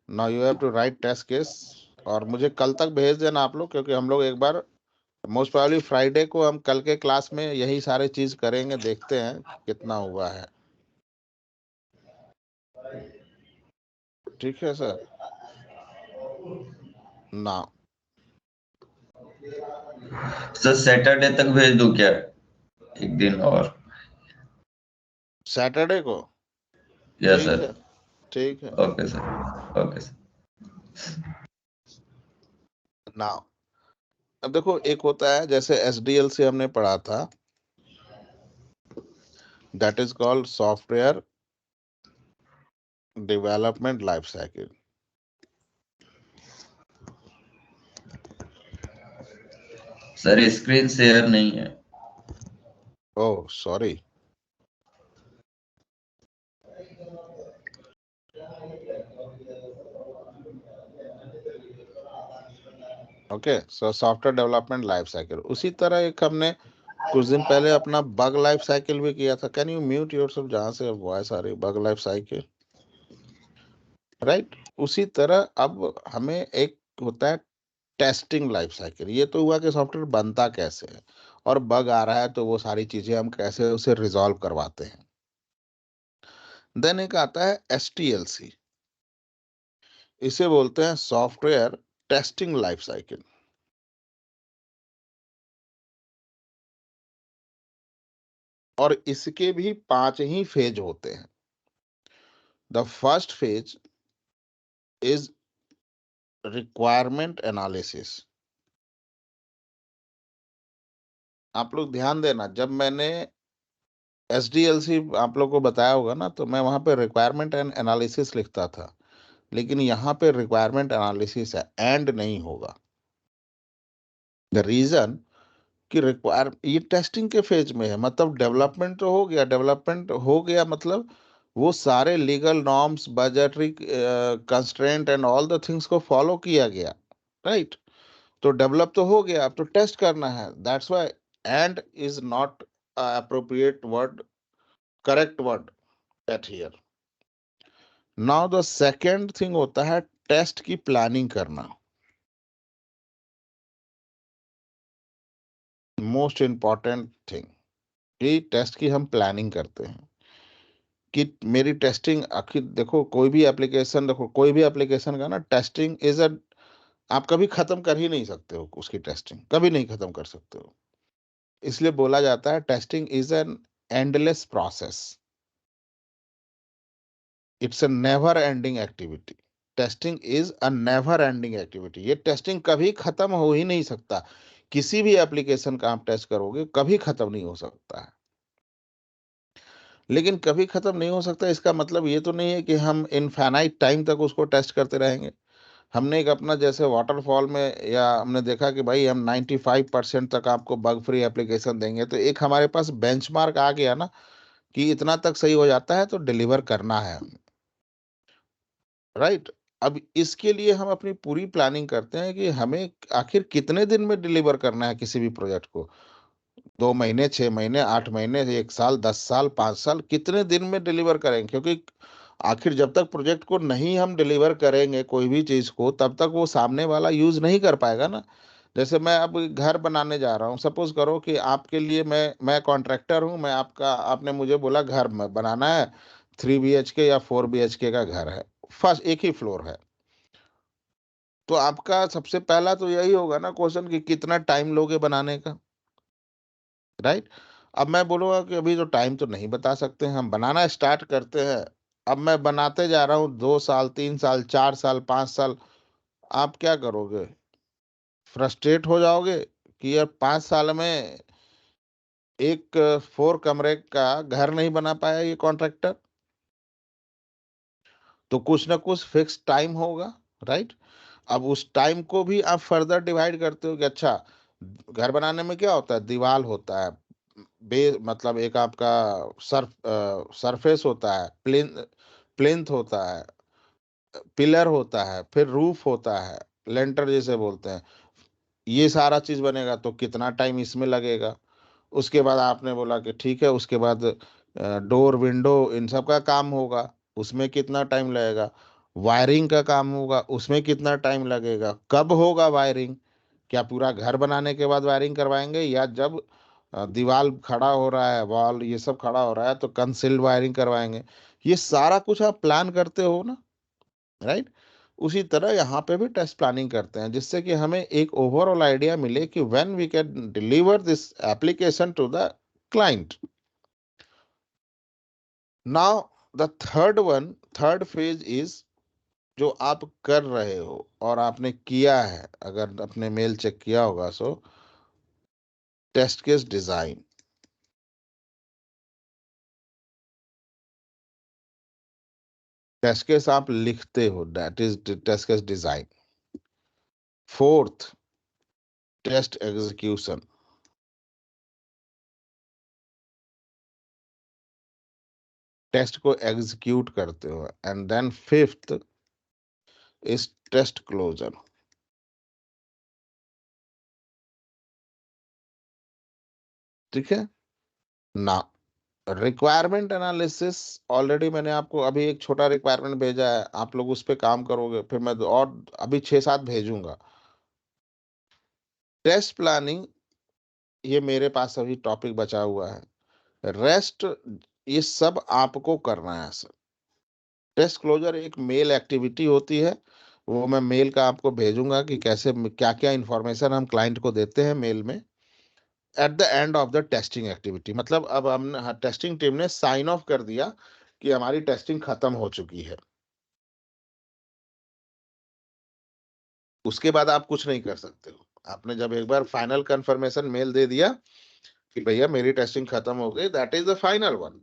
Now you have to write test case, और मुझे कल तक भेज देना आप लोग, क्योंकि हम लोग एक बार मोस्ट प्रोबेबली फ्राइडे को हम कल के क्लास में यही सारे चीज करेंगे, देखते हैं कितना हुआ है। ठीक है सर ना? सर सैटरडे तक भेज दूं क्या, एक दिन और? सैटरडे को? यस ठीक सर। है, ठीक है। Okay sir, okay sir. ना, अब देखो, एक होता है जैसे SDLC हमने पढ़ा था, that is called software development life cycle. Sir screen share नहीं है। Oh sorry. Okay, so software development life cycle, उसी तरह एक हमने कुछ दिन पहले अपना बग लाइफ साइकिल भी किया था। कैन यू म्यूट योरसेल्फ जहां से वॉइस आ रही, बग लाइफ साइकिल, राइट? उसी तरह अब हमें एक होता है टेस्टिंग लाइफ साइकिल। ये तो हुआ कि सॉफ्टवेयर बनता कैसे है, और बग आ रहा है तो वो सारी चीजें हम कैसे उसे रिजॉल्व करवाते हैं। देन एक आता है STLC, इसे बोलते हैं सॉफ्टवेयर टेस्टिंग लाइफ साइकिल। और इसके भी 5 ही फेज होते हैं। The first phase is requirement analysis. आप लोग ध्यान देना, जब मैंने SDLC आप लोग को बताया होगा ना, तो मैं वहां पे रिक्वायरमेंट एंड एनालिसिस लिखता था, लेकिन यहाँ पे रिक्वायरमेंट एनालिसिस है, एंड नहीं होगा। द रीजन कि रिक्वायर ये टेस्टिंग के फेज में है, मतलब डेवलपमेंट तो हो गया, डेवलपमेंट हो गया मतलब वो सारे legal norms, budgetary constraint and all the things को फॉलो किया गया, राइट? तो डेवलप तो हो गया, अब तो टेस्ट करना है। That's why and is not appropriate word, correct word at here. Now the second thing होता है टेस्ट की प्लानिंग करना। मोस्ट इंपॉर्टेंट थिंग, ये टेस्ट की हम प्लानिंग करते हैं कि मेरी टेस्टिंग, आखिर देखो कोई भी एप्लीकेशन, देखो कोई भी एप्लीकेशन का ना टेस्टिंग इज अ, आप कभी खत्म कर ही नहीं सकते हो उसकी टेस्टिंग, कभी नहीं खत्म कर सकते हो। इसलिए बोला जाता है testing is an endless process, it's a never ending activity. Testing is a never ending activity, ये टेस्टिंग कभी खत्म हो ही नहीं सकता। किसी भी एप्लीकेशन का आप टेस्ट करोगे कभी खत्म नहीं हो सकता है। लेकिन कभी खत्म नहीं हो सकता इसका मतलब ये तो नहीं है कि हम इनफाइनाइट टाइम तक उसको टेस्ट करते रहेंगे। हमने एक अपना जैसे वाटरफॉल में, या हमने देखा कि भाई हम 95% तक आपको बग फ्री एप्लीकेशन देंगे, तो एक हमारे पास बेंचमार्क आ गया ना कि इतना तक सही हो जाता है तो डिलीवर करना है हमें, राइट? अब इसके लिए हम अपनी पूरी प्लानिंग करते हैं कि हमें आखिर कितने दिन में डिलीवर करना है किसी भी प्रोजेक्ट को। 2 महीने, 6 महीने, 8 महीने, 1 साल, 10 साल, 5 साल, कितने दिन में डिलीवर करेंगे? क्योंकि आखिर जब तक प्रोजेक्ट को नहीं हम डिलीवर करेंगे कोई भी चीज को, तब तक वो सामने वाला यूज नहीं कर पाएगा ना। जैसे मैं अब घर बनाने जा रहा हूँ, सपोज करो कि आपके लिए मैं कॉन्ट्रैक्टर हूँ, मैं आपका, आपने मुझे बोला घर में बनाना है, 3 BHK या 4 BHK का घर है, फर्स्ट एक ही फ्लोर है। तो आपका सबसे पहला तो यही होगा ना क्वेश्चन कि कितना टाइम लोगे बनाने का, राइट? अब मैं बोलूँगा कि अभी तो टाइम तो नहीं बता सकते हैं, हम बनाना स्टार्ट करते हैं। अब मैं बनाते जा रहा हूँ 2 साल, 3 साल, 4 साल, 5 साल, आप क्या करोगे? फ्रस्ट्रेट हो जाओगे कि यार 5 साल में एक 4 कमरे का घर नहीं बना पाया ये कॉन्ट्रैक्टर। तो कुछ ना कुछ फिक्स टाइम होगा, राइट? अब उस टाइम को भी आप फर्दर डिवाइड करते हो कि अच्छा, घर बनाने में क्या होता है, दीवार होता है, मतलब एक आपका सरफेस होता है, प्लिंथ होता है, पिलर होता है, फिर रूफ होता है, लेंटर जिसे बोलते हैं। ये सारा चीज बनेगा तो कितना टाइम इसमें लगेगा? उसके बाद आपने बोला कि ठीक है, उसके बाद डोर, विंडो, इन सब का काम होगा, उसमें कितना टाइम लगेगा? वायरिंग का काम होगा, उसमें कितना टाइम लगेगा, कब होगा वायरिंग, क्या पूरा घर बनाने के बाद वायरिंग करवाएंगे, या जब दीवार खड़ा हो रहा है, वॉल ये सब खड़ा हो रहा है तो कंसील्ड वायरिंग करवाएंगे। ये सारा कुछ आप प्लान करते हो ना, राइट? उसी तरह यहाँ पे भी टेस्ट प्लानिंग करते हैं, जिससे कि हमें एक ओवरऑल आइडिया मिले कि when we can deliver this application to the client. Now the third phase is, जो आप कर रहे हो और आपने किया है, अगर अपने मेल चेक किया होगा, so test case design. Test case आप लिखते हो, that is test case design. Fourth, test execution. Test को एग्जीक्यूट करते हो। And then fifth is test closure. ठीक है ना? रिक्वायरमेंट एनालिसिस, ऑलरेडी मैंने आपको अभी एक छोटा रिक्वायरमेंट भेजा है, आप लोग उस पर काम करोगे, फिर मैं और अभी 6-7 भेजूंगा। टेस्ट प्लानिंग, ये मेरे पास अभी टॉपिक बचा हुआ है। रेस्ट ये सब आपको करना है सर। टेस्ट क्लोजर एक मेल एक्टिविटी होती है, वो मैं मेल का आपको भेजूंगा कि कैसे क्या क्या इंफॉर्मेशन हम क्लाइंट को देते हैं मेल में at the end of the testing activity. मतलब अब हमने टेस्टिंग टीम ने साइन ऑफ कर दिया कि हमारी टेस्टिंग खत्म हो चुकी है, उसके बाद आप कुछ नहीं कर सकते हो। आपने जब एक बार फाइनल कंफर्मेशन मेल दे दिया कि भैया मेरी टेस्टिंग खत्म हो गई, that is the final one.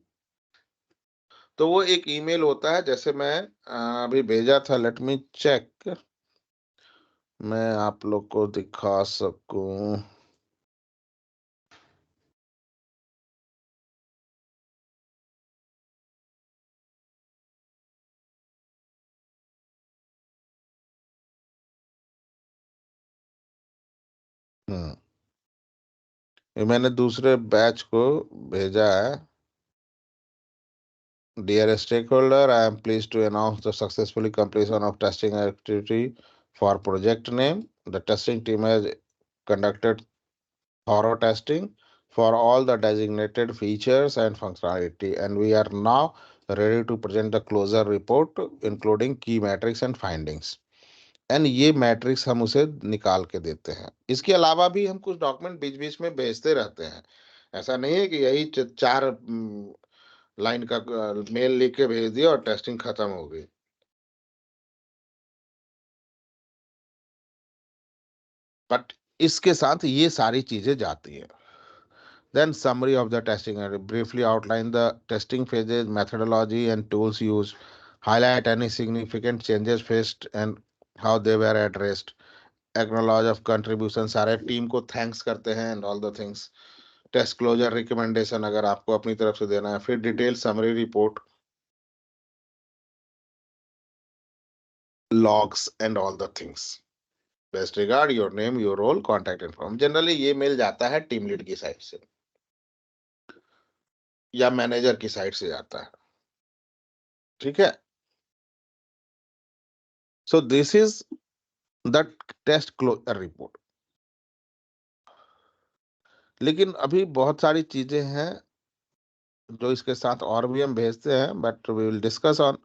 तो वो एक ईमेल होता है, जैसे मैं अभी भेजा था, लेट मी चेक, मैं आप लोग को दिखा सकूं। हम्म, ये मैंने दूसरे बैच को भेजा है। Dear stakeholder, I am pleased to announce the successfully completion of testing activity for project name. The testing team has conducted thorough testing for all the designated features and functionality, and we are now ready to present the closure report, including key metrics and findings. And ये matrix हम उसे निकाल के देते हैं। इसके अलावा भी हम कुछ डॉक्यूमेंट बीच बीच में भेजते रहते हैं। ऐसा नहीं है कि यही 4 लाइन का मेल लिख के भेज दिया और टेस्टिंग खत्म हो गई। बट इसके साथ ये सारी चीजें जाती हैं। Then summary of the testing, and briefly outline the testing phases, methodology and tools used, highlight any significant changes faced and how they were addressed, acknowledge of contribution, सारे टीम को थैंक्स करते हैं and all the things. Test closure recommendation अगर आपको अपनी तरफ से देना है, फिर detail summary report, logs and all the things. Best regard, your name, your role, contact inform. Generally ये मेल जाता है टीम लीड की साइड से या मैनेजर की साइड से जाता है। ठीक है? So this is the test closure report. लेकिन अभी बहुत सारी चीजें हैं जो इसके साथ और भी हम भेजते हैं, but we will discuss on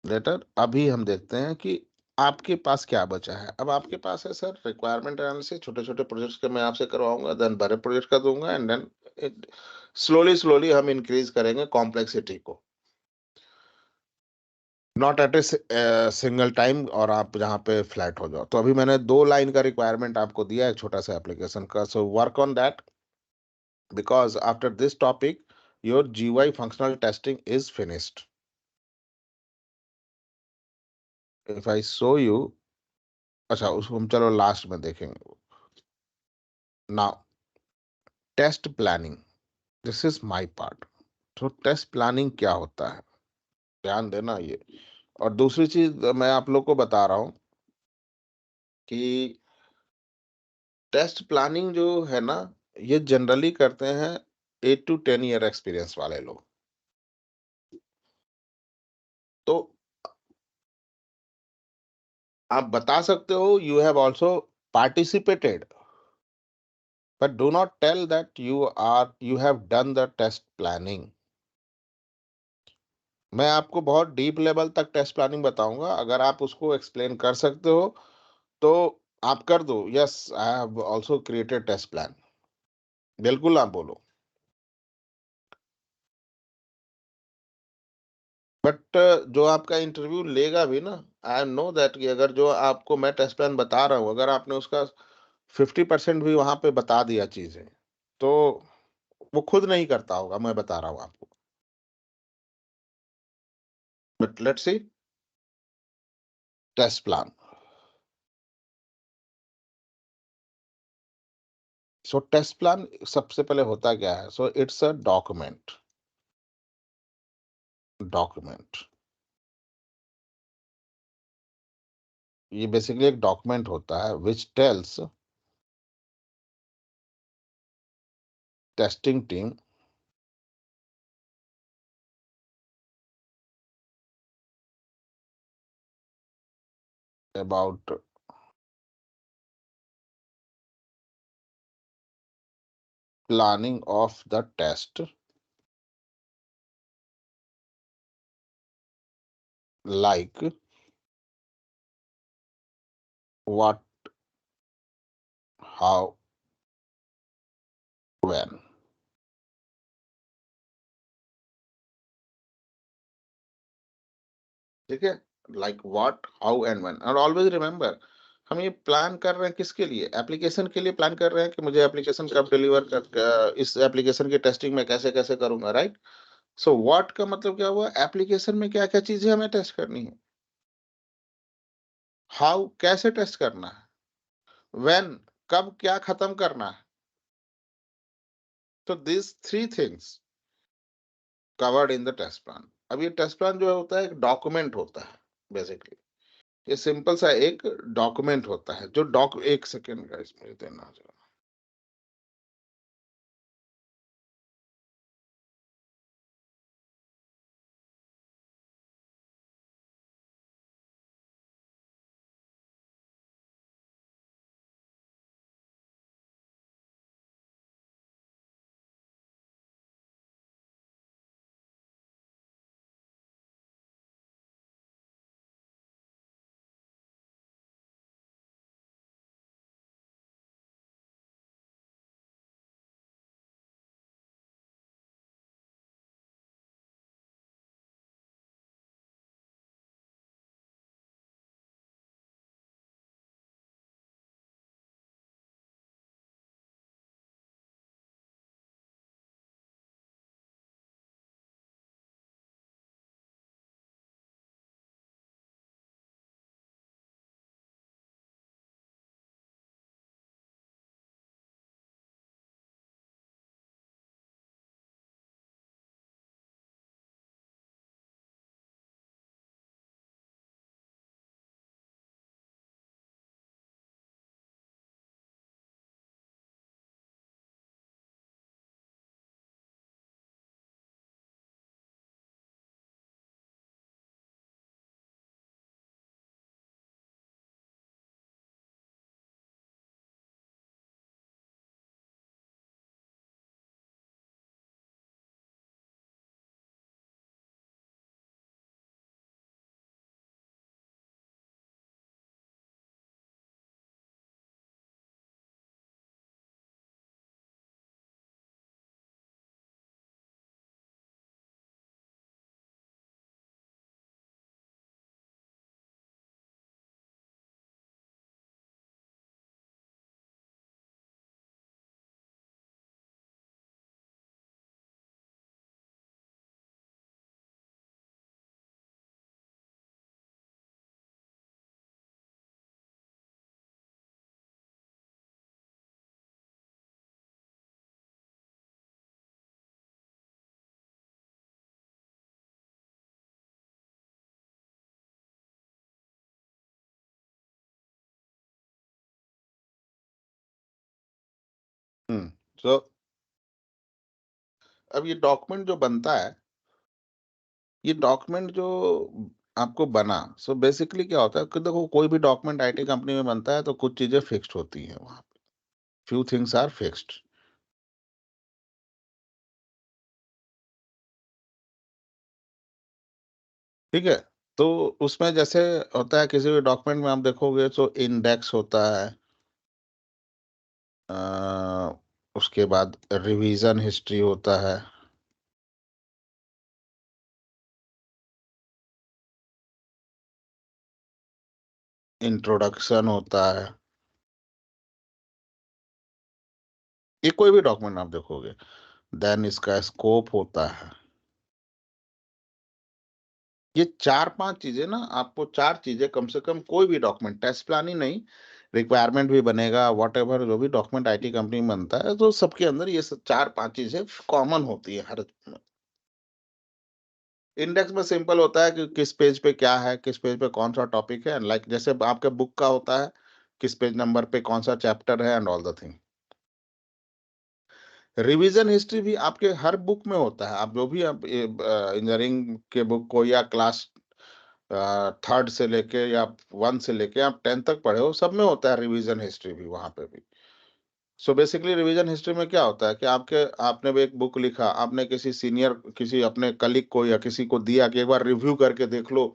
later. अभी हम देखते हैं कि आपके पास क्या बचा है। अब आपके पास है सर रिक्वायरमेंट एनालिसिस, छोटे छोटे प्रोजेक्ट्स के मैं आपसे करवाऊंगा, देन बड़े प्रोजेक्ट का दूंगा, एंड देन स्लोली स्लोली हम इंक्रीज करेंगे कॉम्प्लेक्सिटी को, not at a single time और आप जहाँ पे फ्लैट हो जाओ। तो अभी मैंने 2 लाइन का रिक्वायरमेंट आपको दिया है छोटा सा एप्लीकेशन का, so work on that, because after this topic your GUI functional testing is finished. If I show you, अच्छा उसको हम चलो लास्ट में देखेंगे। Now test planning, this is my part. तो टेस्ट प्लानिंग क्या होता है, ध्यान देना ये। और दूसरी चीज मैं आप लोग को बता रहा हूं कि टेस्ट प्लानिंग जो है ना, ये जनरली करते हैं 8 to 10 ईयर एक्सपीरियंस वाले लोग। तो आप बता सकते हो you have also participated, but do not tell that you have done the test planning. मैं आपको बहुत डीप लेवल तक टेस्ट प्लानिंग बताऊँगा, अगर आप उसको एक्सप्लेन कर सकते हो, तो आप कर दो, "yes, I have also created test plan." बिल्कुल आप बोलो। बट जो आपका इंटरव्यू लेगा भी ना, आई नो दैट कि अगर जो आपको मैं टेस्ट प्लान बता रहा हूँ, अगर आपने उसका 50% भी वहाँ पे बता दिया चीज़ें, तो वो खुद नहीं करता होगा, मैं बता रहा हूँ आपको। But let's see test plan. So test plan सबसे पहले होता क्या है? So it's a document. Document ये बेसिकली एक डॉक्यूमेंट होता है which tells testing team about planning of the test, like what, how, when। ठीक है? Like what, how and when, और ऑलवेज रिमेंबर हम ये प्लान कर रहे हैं किसके लिए? एप्लीकेशन के लिए प्लान कर रहे हैं कि मुझे एप्लीकेशन कब डिलीवर इस एप्लीकेशन की टेस्टिंग मैं कैसे-कैसे करूँगा, राइट? सो व्हाट का मतलब क्या हुआ? एप्लीकेशन में क्या-क्या चीज़ें हमें टेस्ट करनी है। हाउ कैसे टेस्ट करना है। व्हेन कब क्या खत्म करना है। तो this 3 things covered in the test plan. अब ये टेस्ट प्लान जो होता है एक डॉक्यूमेंट होता है बेसिकली। ये सिंपल सा एक डॉक्यूमेंट होता है जो डॉक एक सेकंड गाइस मुझे देना जरा। सो अब ये डॉक्यूमेंट जो बनता है, ये डॉक्यूमेंट जो आपको बना। सो बेसिकली क्या होता है कि देखो कोई भी डॉक्यूमेंट आईटी कंपनी में बनता है तो कुछ चीजें फिक्स्ड होती हैं वहां पे। Few things are fixed. ठीक है। तो उसमें जैसे होता है किसी भी डॉक्यूमेंट में आप देखोगे तो इंडेक्स होता है, अ, उसके बाद रिवीजन हिस्ट्री होता है, इंट्रोडक्शन होता है। ये कोई भी डॉक्यूमेंट आप देखोगे, देन इसका स्कोप होता है। ये चार पांच चीजें ना, आपको चार चीजें कम से कम कोई भी डॉक्यूमेंट, टेस्ट प्लान ही नहीं, रिक्वायरमेंट भी बनेगा, वॉट एवर जो भी डॉक्यूमेंट आईटी कंपनी में बनता है तो सबके अंदर ये चार पांच चीजें कॉमन होती है हर। इंडेक्स में सिंपल होता है कि किस पेज पे क्या है, किस पेज पे कौन सा टॉपिक है, लाइक जैसे आपके बुक का होता है किस पेज नंबर पे कौन सा चैप्टर है and all the thing. Revision history भी आपके हर बुक में होता है। आप जो भी आप इंजीनियरिंग के बुक को या क्लास थर्ड से लेके या वन से लेके आप 10 तक पढ़े हो, सब में होता है रिवीजन हिस्ट्री भी वहां पे भी। सो बेसिकली रिवीजन हिस्ट्री में क्या होता है कि आपने भी एक बुक लिखा, आपने किसी सीनियर, किसी अपने कलीग को या किसी को दिया कि एक बार रिव्यू करके देख लो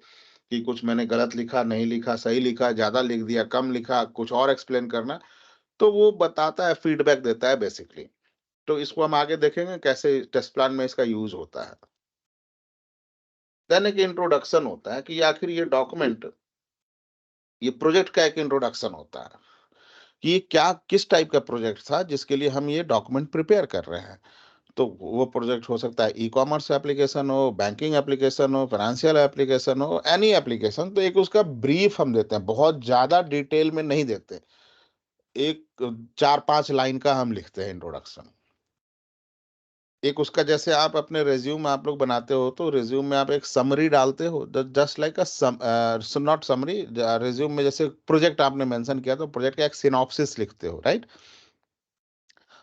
कि कुछ मैंने गलत लिखा, नहीं लिखा, सही लिखा, ज्यादा लिख दिया, कम लिखा, कुछ और एक्सप्लेन करना। तो वो बताता है, फीडबैक देता है बेसिकली। तो इसको हम आगे देखेंगे कैसे टेस्ट प्लान में इसका यूज होता है। देन एक इंट्रोडक्शन होता है कि आखिर ये डॉक्यूमेंट, ये प्रोजेक्ट का एक इंट्रोडक्शन होता है कि ये क्या, किस टाइप का प्रोजेक्ट था जिसके लिए हम ये डॉक्यूमेंट प्रिपेयर कर रहे हैं। तो वो प्रोजेक्ट हो सकता है ई-कॉमर्स एप्लीकेशन हो, बैंकिंग एप्लीकेशन हो, फाइनेंशियल एप्लीकेशन हो, एनी एप्लीकेशन। तो एक उसका ब्रीफ हम देते हैं, बहुत ज़्यादा डिटेल में नहीं देते। एक 4-5 लाइन का हम लिखते हैं इंट्रोडक्शन। एक उसका जैसे आप अपने रिज़्यूम आप लोग बनाते हो, तो रिज़्यूम में आप एक समरी डालते हो, ज just like not summary, resume में जैसे प्रोजेक्ट आपने मेंशन किया तो प्रोजेक्ट का एक सिनॉप्सिस लिखते हो, right?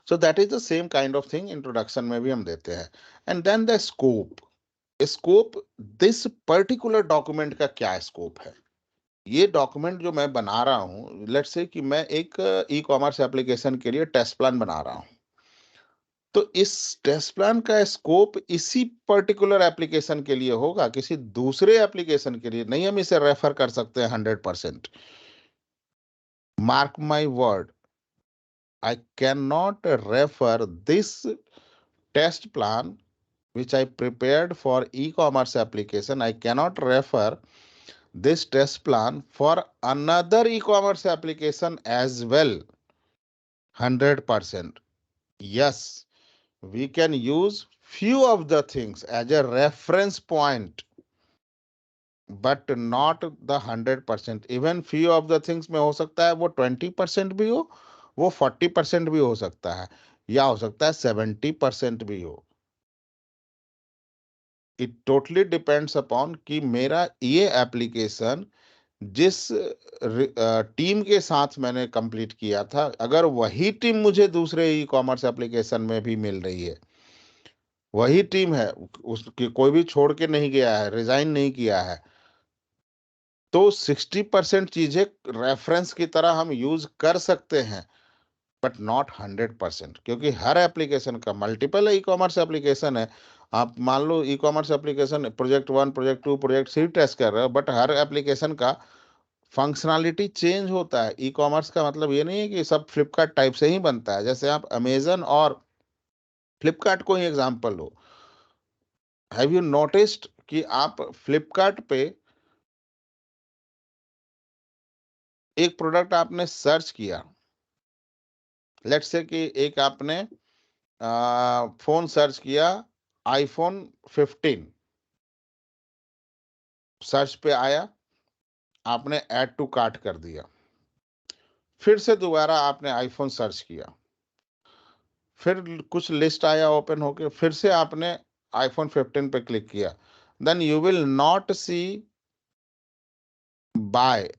So that is the same kind of thing introduction में भी हम देते हैं। And then the scope. Scope, this particular document का क्या स्कोप है। ये डॉक्यूमेंट जो मैं बना रहा हूँ, लेट्स से कि मैं एक ई कॉमर्स एप्लीकेशन के लिए टेस्ट प्लान बना रहा हूँ। तो इस टेस्ट प्लान का स्कोप इसी पर्टिकुलर एप्लीकेशन के लिए होगा, किसी दूसरे एप्लीकेशन के लिए नहीं हम इसे रेफर कर सकते हैं 100%। Mark my word, I can not refer this test plan which I prepared for e-commerce application. I cannot refer this test plan for another e-commerce application as well. 100%. Yes, we can use few of the things as a reference point, but not the 100%. Even few of the things में हो सकता है वो 20% भी हो, वो 40% भी हो सकता है, या हो सकता है 70% भी हो। इट टोटली डिपेंड्स अपॉन कि मेरा ये एप्लीकेशन जिस टीम के साथ मैंने कंप्लीट किया था, अगर वही टीम मुझे दूसरे ई कॉमर्स एप्लीकेशन में भी मिल रही है, वही टीम है, उसकी कोई भी छोड़ के नहीं गया है, रिजाइन नहीं किया है, तो 60% चीजें रेफरेंस की तरह हम यूज कर सकते हैं, बट नॉट 100%, क्योंकि हर एप्लीकेशन का मल्टीपल ई कॉमर्स एप्लीकेशन है। आप मान लो e-commerce application project one, project two, project three test कर रहे हो, बट हर एप्लीकेशन का फंक्शनैलिटी चेंज होता है। ई-कॉमर्स का मतलब ये नहीं है कि सब फ्लिपकार्ट टाइप से ही बनता है। जैसे आप अमेज़न और फ्लिपकार्ट को ही एग्ज़ाम्पल लो। हैव यू नोटिस्ड कि आप फ्लिपकार्ट पे एक प्रोडक्ट आपने सर्च किया, लेट्स से कि एक आपने फ़ोन सर्च किया, आईफ़ोन 15 सर्च पे आया, आपने ऐड टू कार्ट कर दिया। फिर से दोबारा आपने आईफ़ोन सर्च किया, फिर कुछ लिस्ट आया ओपन होके, फिर से आपने आईफ़ोन 15 पे क्लिक किया। Then you will not see buy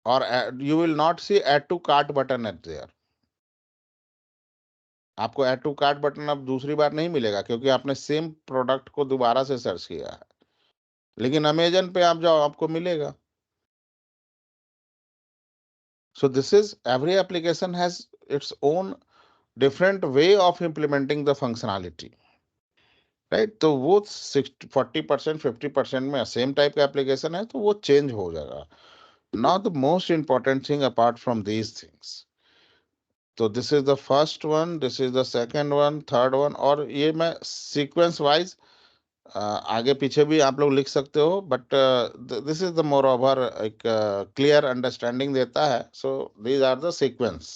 और you will not see add to cart button at there. आपको ऐड टू कार्ट बटन अब दूसरी बार नहीं मिलेगा, क्योंकि आपने सेम प्रोडक्ट को दोबारा से सर्च किया है। लेकिन अमेजन पे आप जाओ आपको मिलेगा। So this is, every application has its own different way of implementing the functionality, right? तो वो 40% 50% में सेम टाइप का एप्लीकेशन है तो वो चेंज हो जाएगा। Now the most important thing apart from these things, तो this is the first one, this is the second one, third one, और ये मैं सीक्वेंस वाइज आगे पीछे भी आप लोग लिख सकते हो, but this is the moreover एक क्लियर अंडरस्टैंडिंग देता है। So these are the sequence.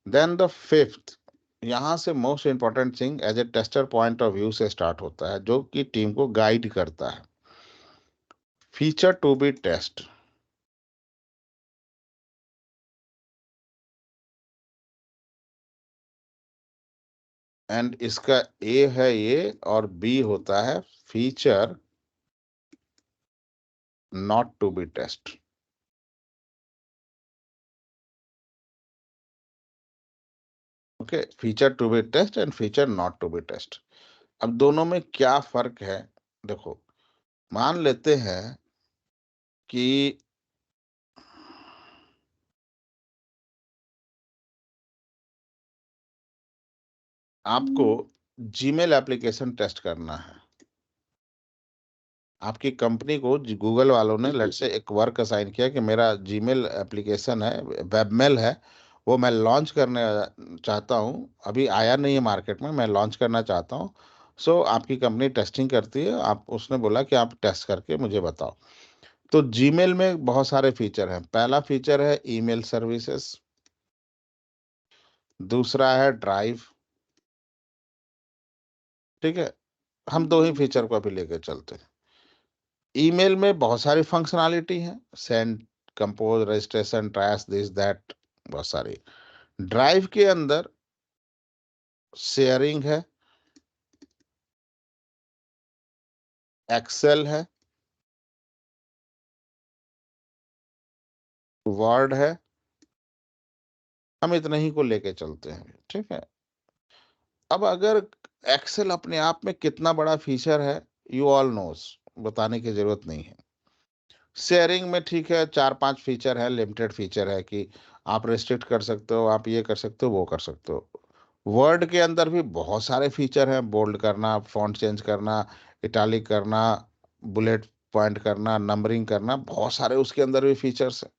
Then the fifth, यहाँ से most important thing as a tester point of view से स्टार्ट होता है, जो कि टीम को गाइड करता है। Feature to be test. And इसका ए है ये, और बी होता है feature not to be test. Okay, feature to be test and feature not to be test. अब दोनों में क्या फर्क है, देखो, मान लेते हैं कि आपको जीमेल एप्लीकेशन टेस्ट करना है। आपकी कंपनी को गूगल वालों ने लेट्स से एक वर्क असाइन किया कि मेरा जीमेल एप्लीकेशन है, वेबमेल है, वो मैं लॉन्च करने चाहता हूँ, अभी आया नहीं है मार्केट में, मैं लॉन्च करना चाहता हूँ। सो आपकी कंपनी टेस्टिंग करती है, आप उसने बोला कि आप टेस्ट करके मुझे बताओ। तो जीमेल में बहुत सारे फीचर हैं। पहला फीचर है ईमेल सर्विसेज, दूसरा है ड्राइव। ठीक है, हम दो ही फीचर को अभी लेकर चलते हैं। ईमेल में बहुत सारी फंक्शनैलिटी है, send, compose, registration, trash, this that, बहुत सारी। ड्राइव के अंदर शेयरिंग है, एक्सेल है, वर्ड है, हम इतने ही को लेके चलते हैं। ठीक है, अब अगर एक्सेल अपने आप में कितना बड़ा फीचर है, यू ऑल नोस, बताने की जरूरत नहीं है। शेयरिंग में ठीक है, 4-5 फीचर है, लिमिटेड फीचर है कि आप रिस्ट्रिक्ट कर सकते हो, आप ये कर सकते हो, वो कर सकते हो। वर्ड के अंदर भी बहुत सारे फीचर हैं, बोल्ड करना, फॉन्ट चेंज करना, इटालिक करना, बुलेट पॉइंट करना, नंबरिंग करना, बहुत सारे उसके अंदर भी फीचर्स हैं।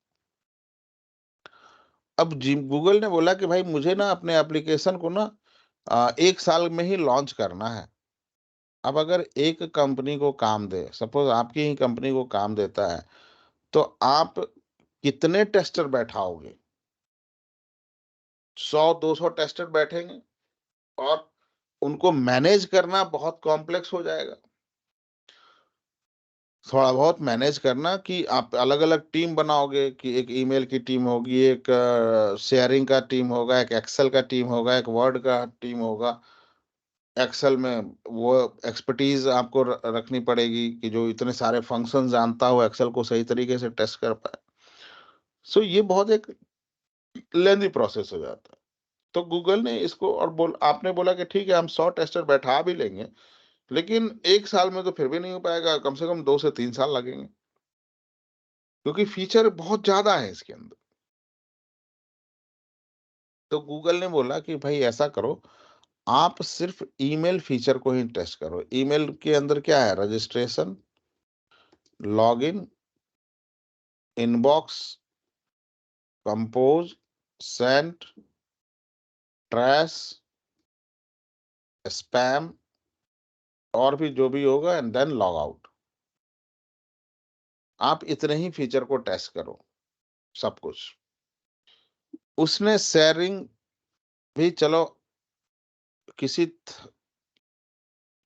अब जी गूगल ने बोला कि भाई मुझे ना अपने एप्लीकेशन को ना 1 साल में ही लॉन्च करना है। अब अगर एक कंपनी को काम दे, सपोज आपकी ही कंपनी को काम देता है, तो आप कितने टेस्टर बैठाओगे? 100-200 टेस्टर बैठेंगे, और उनको मैनेज करना बहुत कॉम्प्लेक्स हो जाएगा। थोड़ा बहुत मैनेज करना कि आप अलग-अलग टीम बनाओगे, कि एक ईमेल की टीम होगी, एक शेयरिंग का टीम होगा, एक एक्सेल का टीम होगा, एक वर्ड का टीम होगा। एक्सेल में वो एक्सपर्टीज़ आपको रखनी पड़ेगी कि जो इतने सारे फंक्शन जानता हो, एक्सेल को सही तरीके से टेस्ट कर पाए। सो ये बहुत एक लेंथी प्रोसेस हो जाता है। तो गूगल ने इसको, और आपने बोला कि ठीक है हम 100 टेस्टर बैठा भी लेंगे, लेकिन 1 साल में तो फिर भी नहीं हो पाएगा, कम से कम 2 से 3 साल लगेंगे, क्योंकि फीचर बहुत ज़्यादा है इसके अंदर। तो गूगल ने बोला कि भाई ऐसा करो, आप सिर्फ़ ईमेल फीचर को ही टेस्ट करो। ईमेल के अंदर क्या है? Registration, login, inbox, compose, send, trash, spam, और भी जो भी होगा, एंड देन लॉग आउट। आप इतने ही फीचर को टेस्ट करो, सब कुछ। उसने शेयरिंग भी चलो किसी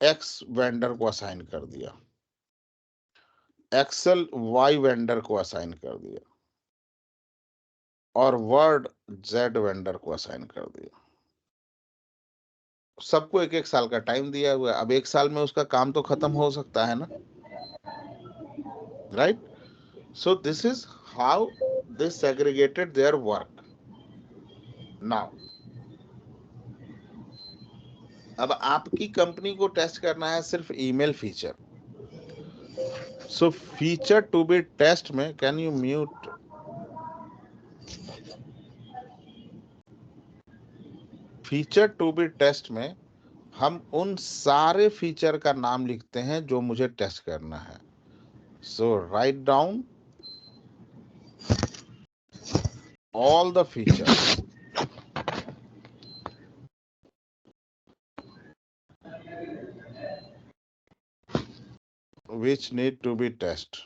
एक्स वेंडर को असाइन कर दिया, एक्सेल वाई वेंडर को असाइन कर दिया, और वर्ड जेड वेंडर को असाइन कर दिया। सबको 1-1 साल का टाइम दिया हुआ है। अब 1 साल में उसका काम तो खत्म हो सकता है ना, right? So this is how they segregated their work. Now अब आपकी कंपनी को टेस्ट करना है सिर्फ email feature, so feature to be test में, can you mute? Feature to be test में हम उन सारे फीचर का नाम लिखते हैं जो मुझे टेस्ट करना है. So write down all the features which need to be tested.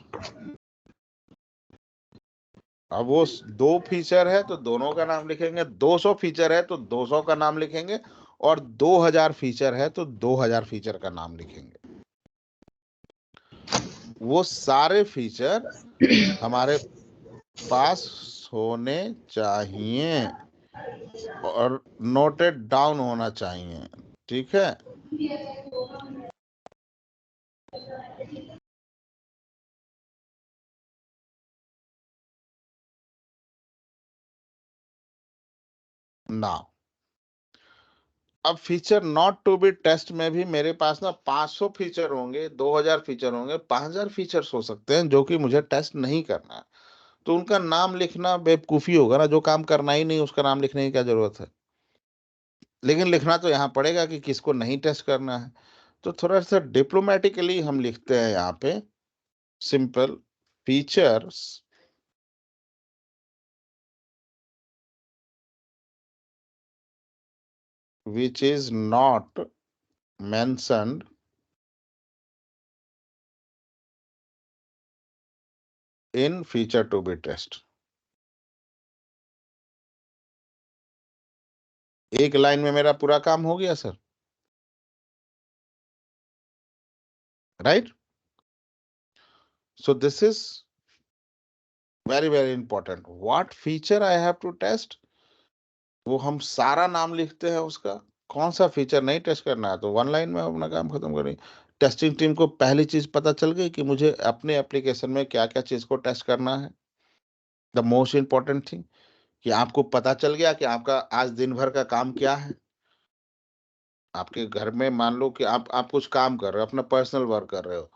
अब वो 2 फीचर है तो दोनों का नाम लिखेंगे, 200 फीचर है तो 200 का नाम लिखेंगे, और 2000 फीचर है तो 2000 फीचर का नाम लिखेंगे. वो सारे फीचर हमारे पास होने चाहिए और नोटेड डाउन होना चाहिए. ठीक है. नाउ अब feature not to be test में भी मेरे पास ना 500 फीचर होंगे, 2000 फीचर होंगे, 5000 फीचर्स हो सकते हैं जो कि मुझे टेस्ट नहीं करना है. तो उनका नाम लिखना बेवकूफी होगा ना. जो काम करना ही नहीं उसका नाम लिखने की क्या जरूरत है. लेकिन लिखना तो यहाँ पड़ेगा कि किसको नहीं टेस्ट करना है. तो थोड़ा सा डिप्लोमेटिकली हम लिखते हैं यहाँ पे, simple features which is not mentioned in feature to be test. एक लाइन में मेरा पूरा काम हो गया sir. Right. So this is very very important. What feature I have to test, वो हम सारा नाम लिखते हैं उसका. कौन सा फीचर नहीं टेस्ट करना है तो 1 लाइन में अपना काम खत्म करेंगे. टेस्टिंग टीम को पहली चीज पता चल गई कि मुझे अपने एप्लीकेशन में क्या क्या चीज को टेस्ट करना है. द मोस्ट इंपॉर्टेंट थिंग कि आपको पता चल गया कि आपका आज दिन भर का काम क्या है. आपके घर में मान लो कि आप कुछ काम कर रहे हो, अपना पर्सनल वर्क कर रहे हो,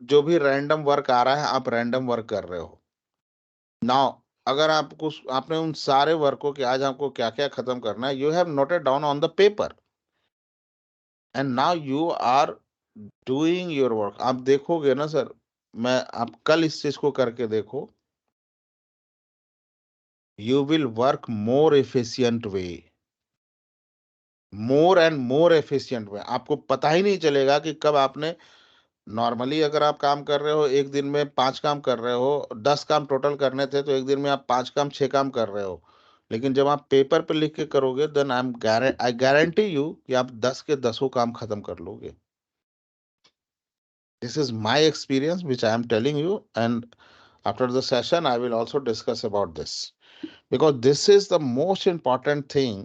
जो भी रैंडम वर्क आ रहा है आप रैंडम वर्क कर रहे हो. नाउ अगर आपको आपने उन सारे वर्कों के आज आपको क्या-क्या खत्म करना है, you have noted down on the paper and now you are doing your work. आप देखोगे ना सर, मैं आप कल इस चीज को करके देखो, you will work more efficient way, more and more efficient way. आपको पता ही नहीं चलेगा कि कब आपने, नॉर्मली अगर आप काम कर रहे हो एक दिन में 5 काम कर रहे हो, 10 काम टोटल करने थे तो एक दिन में आप 5 काम 6 काम कर रहे हो. लेकिन जब आप पेपर पे लिख के करोगे देन आई गारंटी यू कि आप 10 के 10 काम खत्म कर लोगे. This is my experience which I am telling you, and after the session I will also discuss about this, because this is the most important thing.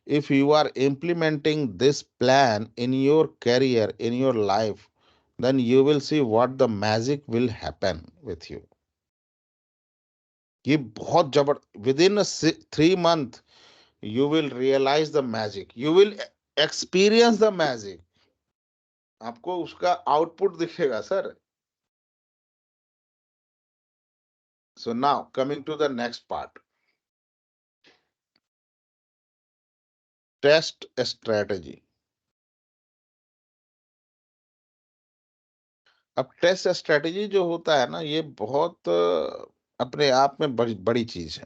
If you are implementing this plan in your career, in your life, then you will see what the magic will happen with you. ये बहुत जबर, with in 3 month you will realize the magic, you will experience the magic. आपको उसका output दिखेगा sir. So now coming to the next part, test strategy. अब test strategy जो होता है ना, ये बहुत अपने आप में बड़ी बड़ी चीज है.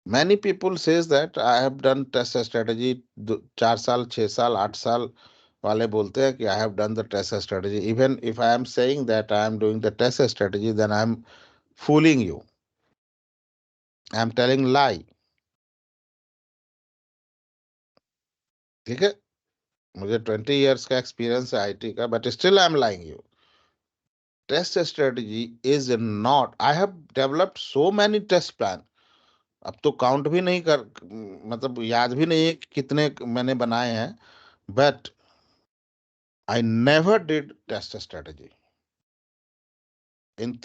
Many people says that I have done test strategy. 4 साल 6 साल 8 साल वाले बोलते हैं कि I have done the test strategy. Even if I am saying that I am doing the test strategy, then I am fooling you, I am telling lie. ठीक है. मुझे 20 इयर्स का एक्सपीरियंस है आईटी का, but still I am lying you. Test strategy is not, I have developed so many test plan. अब तो count भी नहीं कर, मतलब याद भी नहीं है कि कितने मैंने बनाए हैं, but I never did test strategy in.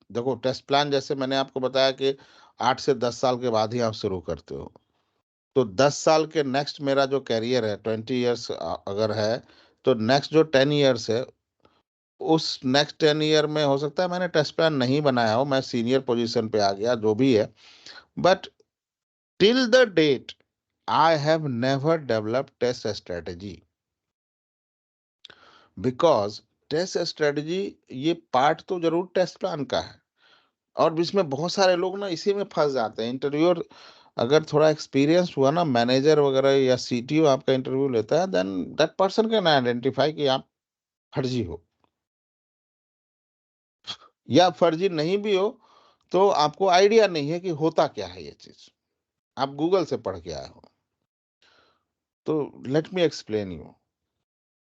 देखो टेस्ट प्लान जैसे मैंने आपको बताया कि 8 से 10 साल के बाद ही आप शुरू करते हो. तो 10 साल के नेक्स्ट मेरा जो कैरियर है 20 इयर्स अगर है, तो नेक्स्ट जो 10 इयर्स है उस नेक्स्ट 10 ईयर में हो सकता है मैंने टेस्ट प्लान नहीं बनाया हो, मैं सीनियर पोजीशन पे आ गया, जो भी है, but till the date I have never developed test strategy, because test strategy ये पार्ट तो जरूर टेस्ट प्लान का है, और इसमें बहुत सारे लोग ना इसी में फंस जाते हैं। इंटरव्यूअर अगर थोड़ा एक्सपीरियंस हुआ ना, मैनेजर वगैरह या सीटीओ आपका इंटरव्यू लेता है, then that person can identify कि आप फर्जी हो, या फर्जी नहीं भी हो तो आपको आइडिया नहीं है कि होता क्या है ये चीज, आप गूगल से पढ़ के आए हो। तो let me explain you,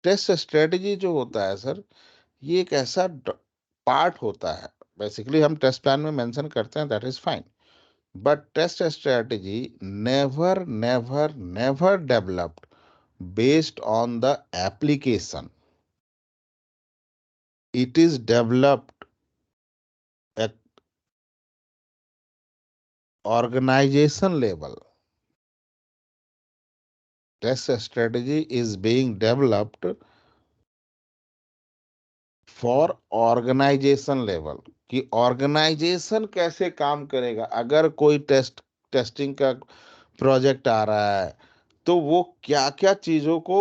test strategy जो होता है सर, ये एक ऐसा पार्ट होता है, बेसिकली हम टेस्ट प्लान में मेंशन करते हैं, that is fine, but test strategy never never never developed based on the application. It is developed at organization level. Test strategy is being developed for organization level, कि organisation कैसे काम करेगा। अगर कोई testing का project आ रहा है तो वो क्या क्या चीजों को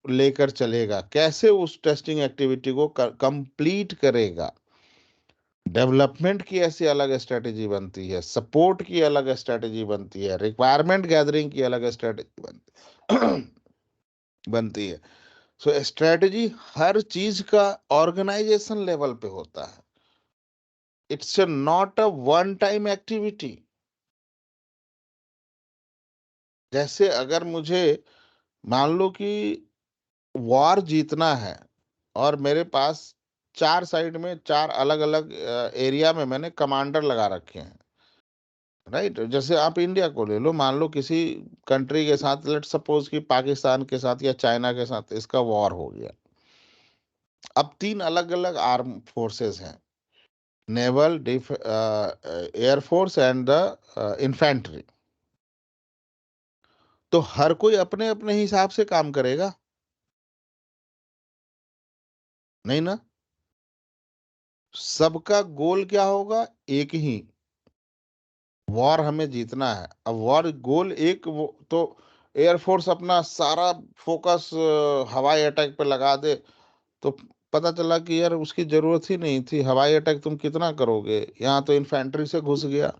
लेकर चलेगा, कैसे उस टेस्टिंग एक्टिविटी को कंप्लीट करेगा। डेवलपमेंट की ऐसी अलग स्ट्रेटेजी बनती है, सपोर्ट की अलग स्ट्रेटेजी बनती है, रिक्वायरमेंट गैदरिंग की अलग स्ट्रेटेजी बनती है। सो स्ट्रेटेजी हर चीज का ऑर्गेनाइजेशन लेवल पे होता है, it's not a one time activity. जैसे अगर मुझे मान लो कि वॉर जीतना है और मेरे पास 4 साइड में 4 अलग-अलग एरिया में मैंने कमांडर लगा रखे हैं, राइट? जैसे आप इंडिया को ले लो, मान लो किसी कंट्री के साथ, लेट्स सपोज कि पाकिस्तान के साथ या चाइना के साथ इसका वॉर हो गया। अब 3 अलग-अलग आर्म फोर्सेस हैं, naval, air force and the infantry. तो हर कोई अपने-अपने हिसाब से काम करेगा, नहीं ना? सबका गोल क्या होगा? एक ही, वॉर हमें जीतना है। अब वॉर गोल एक, वो तो एयरफोर्स अपना सारा फोकस हवाई अटैक पे लगा दे, तो पता चला कि यार उसकी जरूरत ही नहीं थी। हवाई अटैक तुम कितना करोगे, यहाँ तो इन्फेंट्री से घुस गया,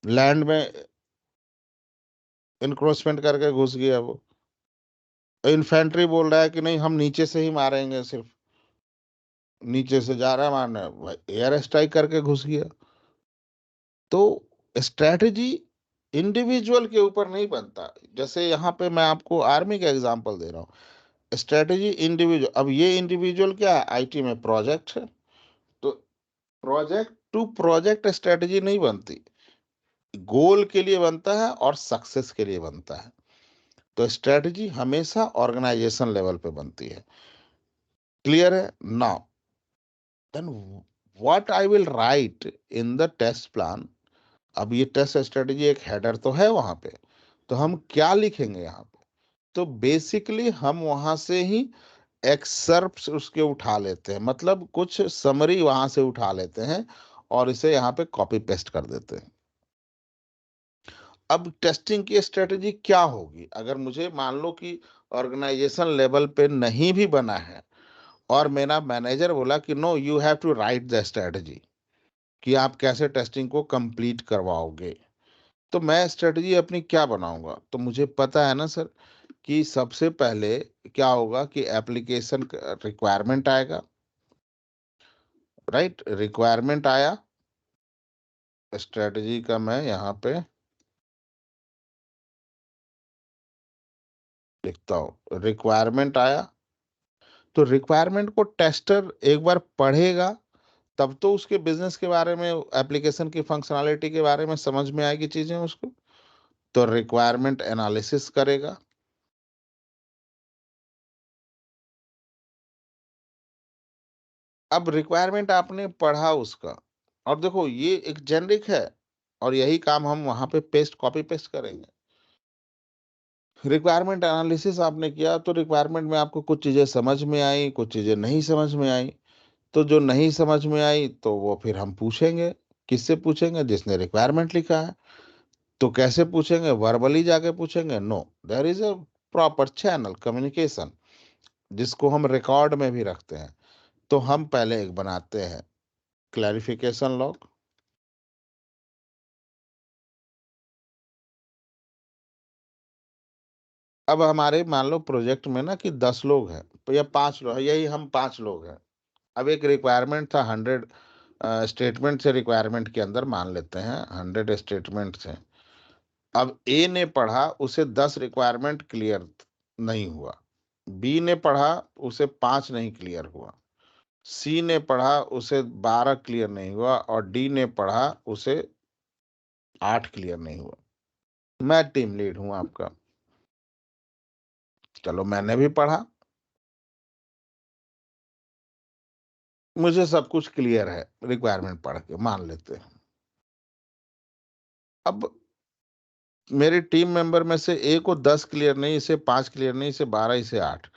लैंड में इंक्रोचमेंट करके घुस गया। वो इन्फेंट्री बोल रहा है कि नहीं हम नीचे से ही मारेंगे, सिर्फ नीचे से जा रहा है मारने, एयर स्ट्राइक करके घुस गया। तो स्ट्रेटजी इंडिविजुअल के ऊपर नहीं बनता। जैसे यहाँ पे मैं आपको आर्मी का एग्जांपल दे रहा हूँ, स्ट्रेटजी इंडिविजुअल। अब ये इंडिविजुअल क्या है, आईटी में प्रोजेक्ट है, तो प्रोजेक्ट टू प्रोजेक्ट स्ट्रेटजी नहीं बनती, गोल के लिए बनता है और सक्सेस के लिए बनता है। तो स्ट्रेटजी हमेशा ऑर्गेनाइजेशन लेवल पे बनती है। क्लियर है? Now then what I will write in the test plan. अब ये टेस्ट स्ट्रेटजी एक हेडर तो है वहां पे, तो हम क्या लिखेंगे यहाँ पे? तो बेसिकली हम वहां से ही एक्सर्प्स उसके उठा लेते हैं, मतलब कुछ समरी वहां से उठा लेते हैं और इसे यहाँ पे कॉपी पेस्ट कर देते हैं। अब टेस्टिंग की स्ट्रेटेजी क्या होगी? अगर मुझे मान लो कि ऑर्गेनाइजेशन लेवल पे नहीं भी बना है और मेरा मैनेजर बोला कि no you have to write the strategy, कि आप कैसे टेस्टिंग को कंप्लीट करवाओगे, तो मैं स्ट्रेटेजी अपनी क्या बनाऊंगा? तो मुझे पता है ना सर कि सबसे पहले क्या होगा कि एप्लीकेशन रिक्वायरमेंट आएगा, राइट? रिक्वायरमेंट आया, स्ट्रेटजी का मैं यहाँ पे लिखता हूँ, रिक्वायरमेंट आया। तो रिक्वायरमेंट को टेस्टर एक बार पढ़ेगा, तब तो उसके बिजनेस के बारे में, एप्लीकेशन की फंक्शनैलिटी के बारे में समझ में आएगी चीजें उसको। तो रिक्वायरमेंट एनालिसिस करेगा। अब रिक्वायरमेंट आपने पढ़ा उसका, और देखो ये एक जेनरिक है, और यही काम हम वहां पे पेस्ट कॉपी पेस्ट करेंगे। रिक्वायरमेंट एनालिसिस आपने किया तो रिक्वायरमेंट में आपको कुछ चीज़ें समझ में आई, कुछ चीज़ें नहीं समझ में आई। तो जो नहीं समझ में आई तो वो फिर हम पूछेंगे। किससे पूछेंगे? जिसने रिक्वायरमेंट लिखा है। तो कैसे पूछेंगे? वर्बली जाके पूछेंगे? No, there is a proper channel communication जिसको हम रिकॉर्ड में भी रखते हैं। तो हम पहले एक बनाते हैं क्लैरिफिकेशन लॉग। अब हमारे मान लो प्रोजेक्ट में ना कि 10 लोग हैं या 5 लोग, यही हम 5 लोग हैं। अब एक रिक्वायरमेंट था 100 स्टेटमेंट से, रिक्वायरमेंट के अंदर मान लेते हैं 100 स्टेटमेंट्स हैं। अब ए ने पढ़ा, उसे 10 रिक्वायरमेंट क्लियर नहीं हुआ। बी ने पढ़ा, उसे 5 नहीं क्लियर हुआ। सी ने पढ़ा, उसे 12 क्लियर नहीं हुआ और डी ने पढ़ा, उसे 8 क्लियर नहीं हुआ। मैं टीम लीड हूँ आपका। चलो मैंने भी पढ़ा, मुझे सब कुछ क्लियर है रिक्वायरमेंट पढ़ के, मान लेते हैं। अब मेरे टीम मेंबर में से ए को 10 क्लियर नहीं, इसे 5 क्लियर नहीं, इसे 12, इसे 8।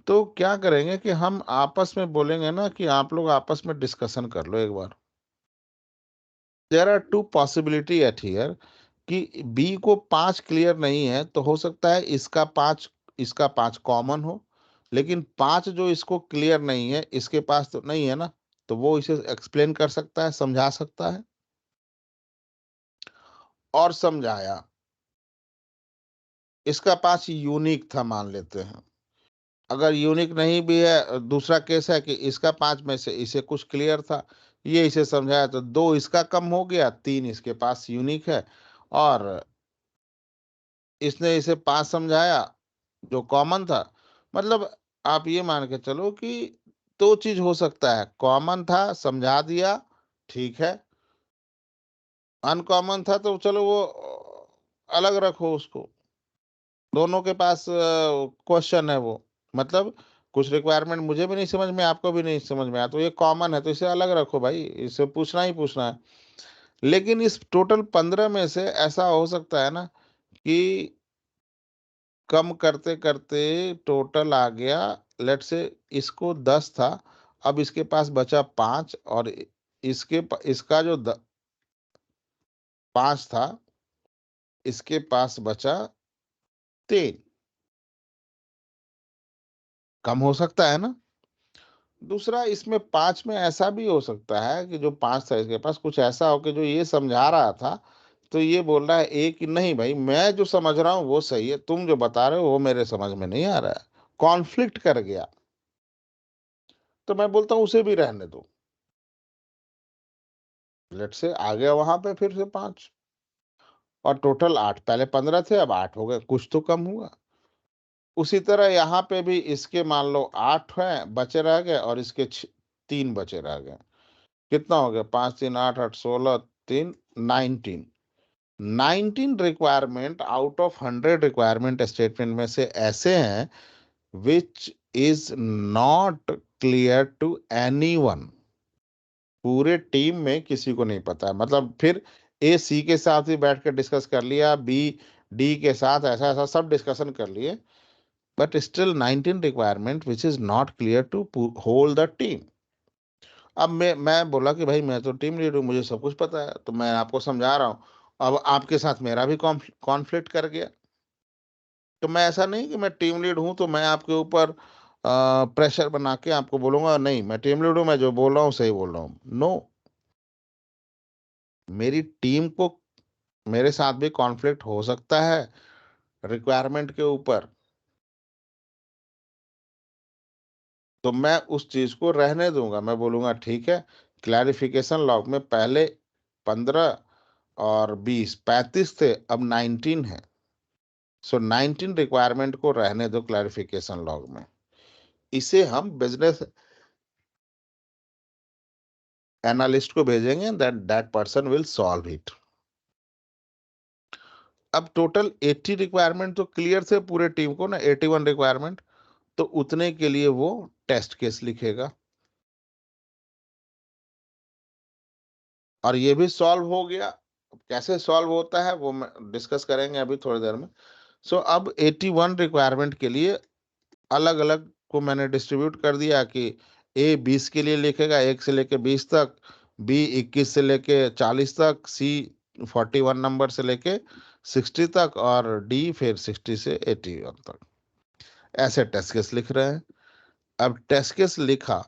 तो क्या करेंगे कि हम आपस में बोलेंगे ना कि आप लोग आपस में डिस्कशन कर लो एक बार। There are 2 possibility at here कि बी को 5 क्लियर नहीं है, तो हो सकता है इसका 5 कॉमन हो, लेकिन 5 जो इसको क्लियर नहीं है, इसके पास तो नहीं है ना, तो वो इसे एक्सप्लेन कर सकता है, समझा सकता है और समझाया। इसका 5 यूनिक था मान लेते हैं। अगर यूनिक नहीं भी है, दूसरा केस है कि इसका 5 में से इसे कुछ क्लियर था, ये इसे समझाया तो 2 इसका कम हो गया, 3 इसके पास यूनिक है और इसने इसे 5 समझाया जो कॉमन था। मतलब आप ये मान के चलो कि 2 चीज़ हो सकता है, कॉमन था समझा दिया, ठीक है, अनकॉमन था तो चलो वो अलग रखो उसको। दोनों के पास क्वेश्चन है वो। मतलब कुछ रिक्वायरमेंट मुझे भी नहीं समझ में, आपको भी नहीं समझ में आया, तो ये कॉमन है तो इसे अलग रखो भाई, इसे पूछना ही पूछना है। लेकिन इस टोटल 15 में से ऐसा हो सकता है ना कि कम करते-करते टोटल आ गया, लेट्स से इसको 10 था, अब इसके पास बचा 5 और इसका जो 5 था, इसके पास बचा 3। कम हो सकता है ना? दूसरा इसमें 5 में ऐसा भी हो सकता है कि जो 5 था इसके पास, कुछ ऐसा हो कि जो ये समझा रहा था, तो ये बोल रहा है ए कि नहीं भाई मैं जो समझ रहा हूँ वो सही है, तुम जो बता रहे हो वो मेरे समझ में नहीं आ रहा है। कॉन्फ्लिक्ट कर गया, तो मैं बोलता हूँ उसे भी रहने दो। लेट्स से आ गया वहाँ पे फिर से 5 और टोटल 8, पहले 15 थे अब 8 हो गए, कुछ तो कम हुआ। उसी तरह यहाँ पे भी इसके मान लो 8 हैं, बचे रह गए और इसके 3 बचे रह गए। कितना हो गया? 5 3 8 8 16 3 19। 19 requirement out of 100 requirement statement में से ऐसे हैं which is not clear to anyone. पूरे टीम में किसी को नहीं पता है। मतलब फिर ए सी के साथ भी बैठ कर डिस्कस कर लिया, बी डी के साथ ऐसा-ऐसा सब डिस्कशन कर लिए, but still 19 requirement which is not clear to whole the team. अब मैं बोला कि भाई मैं तो टीम लीड हूँ, मुझे सब कुछ पता है, तो मैं आपको समझा रहा हूँ। अब आपके साथ मेरा भी कॉन्फ्लिक्ट कर गया। तो मैं ऐसा नहीं कि मैं टीम लीड हूँ, तो मैं आपके ऊपर प्रेशर बना के आपको बोलूँगा नहीं, मैं टीम लीड हूँ, मैं जो बोल रहा हूँ सही बोल रहा हूँ। नो, मेरी टीम को मेरे साथ भी कॉन्फ्लिक्ट हो सकता है रिक्वायरमेंट के ऊपर, तो मैं उस चीज़ को रहने दूँगा। मैं बोलूँगा ठीक है, क्लैरिफिकेशन लॉग में पहले 15 और 20 35 थे, अब 19 है। सो 19 रिक्वायरमेंट को रहने दो क्लैरिफिकेशन लॉग में। इसे हम बिज़नेस एनालिस्ट को भेजेंगे, that that person will solve it. अब टोटल 80 रिक्वायरमेंट तो क्लियर थे पूरे टीम को ना, 81 रिक्वायरमेंट, तो उतने के लिए वो टेस्ट केस लिखेगा और ये भी सॉल्व हो गया। अब कैसे सॉल्व होता है वो मैं डिस्कस करेंगे अभी थोड़ी देर में। सो अब 81 रिक्वायरमेंट के लिए अलग अलग को मैंने डिस्ट्रीब्यूट कर दिया कि ए 20 के लिए लिखेगा 1 से लेके 20 तक, बी 21 से लेके 40 तक, सी 41 नंबर से लेके 60 तक और डी फिर 60 से 81 तक। ऐसे टेस्ट केस लिख रहे हैं। अब टेस्ट केस लिखा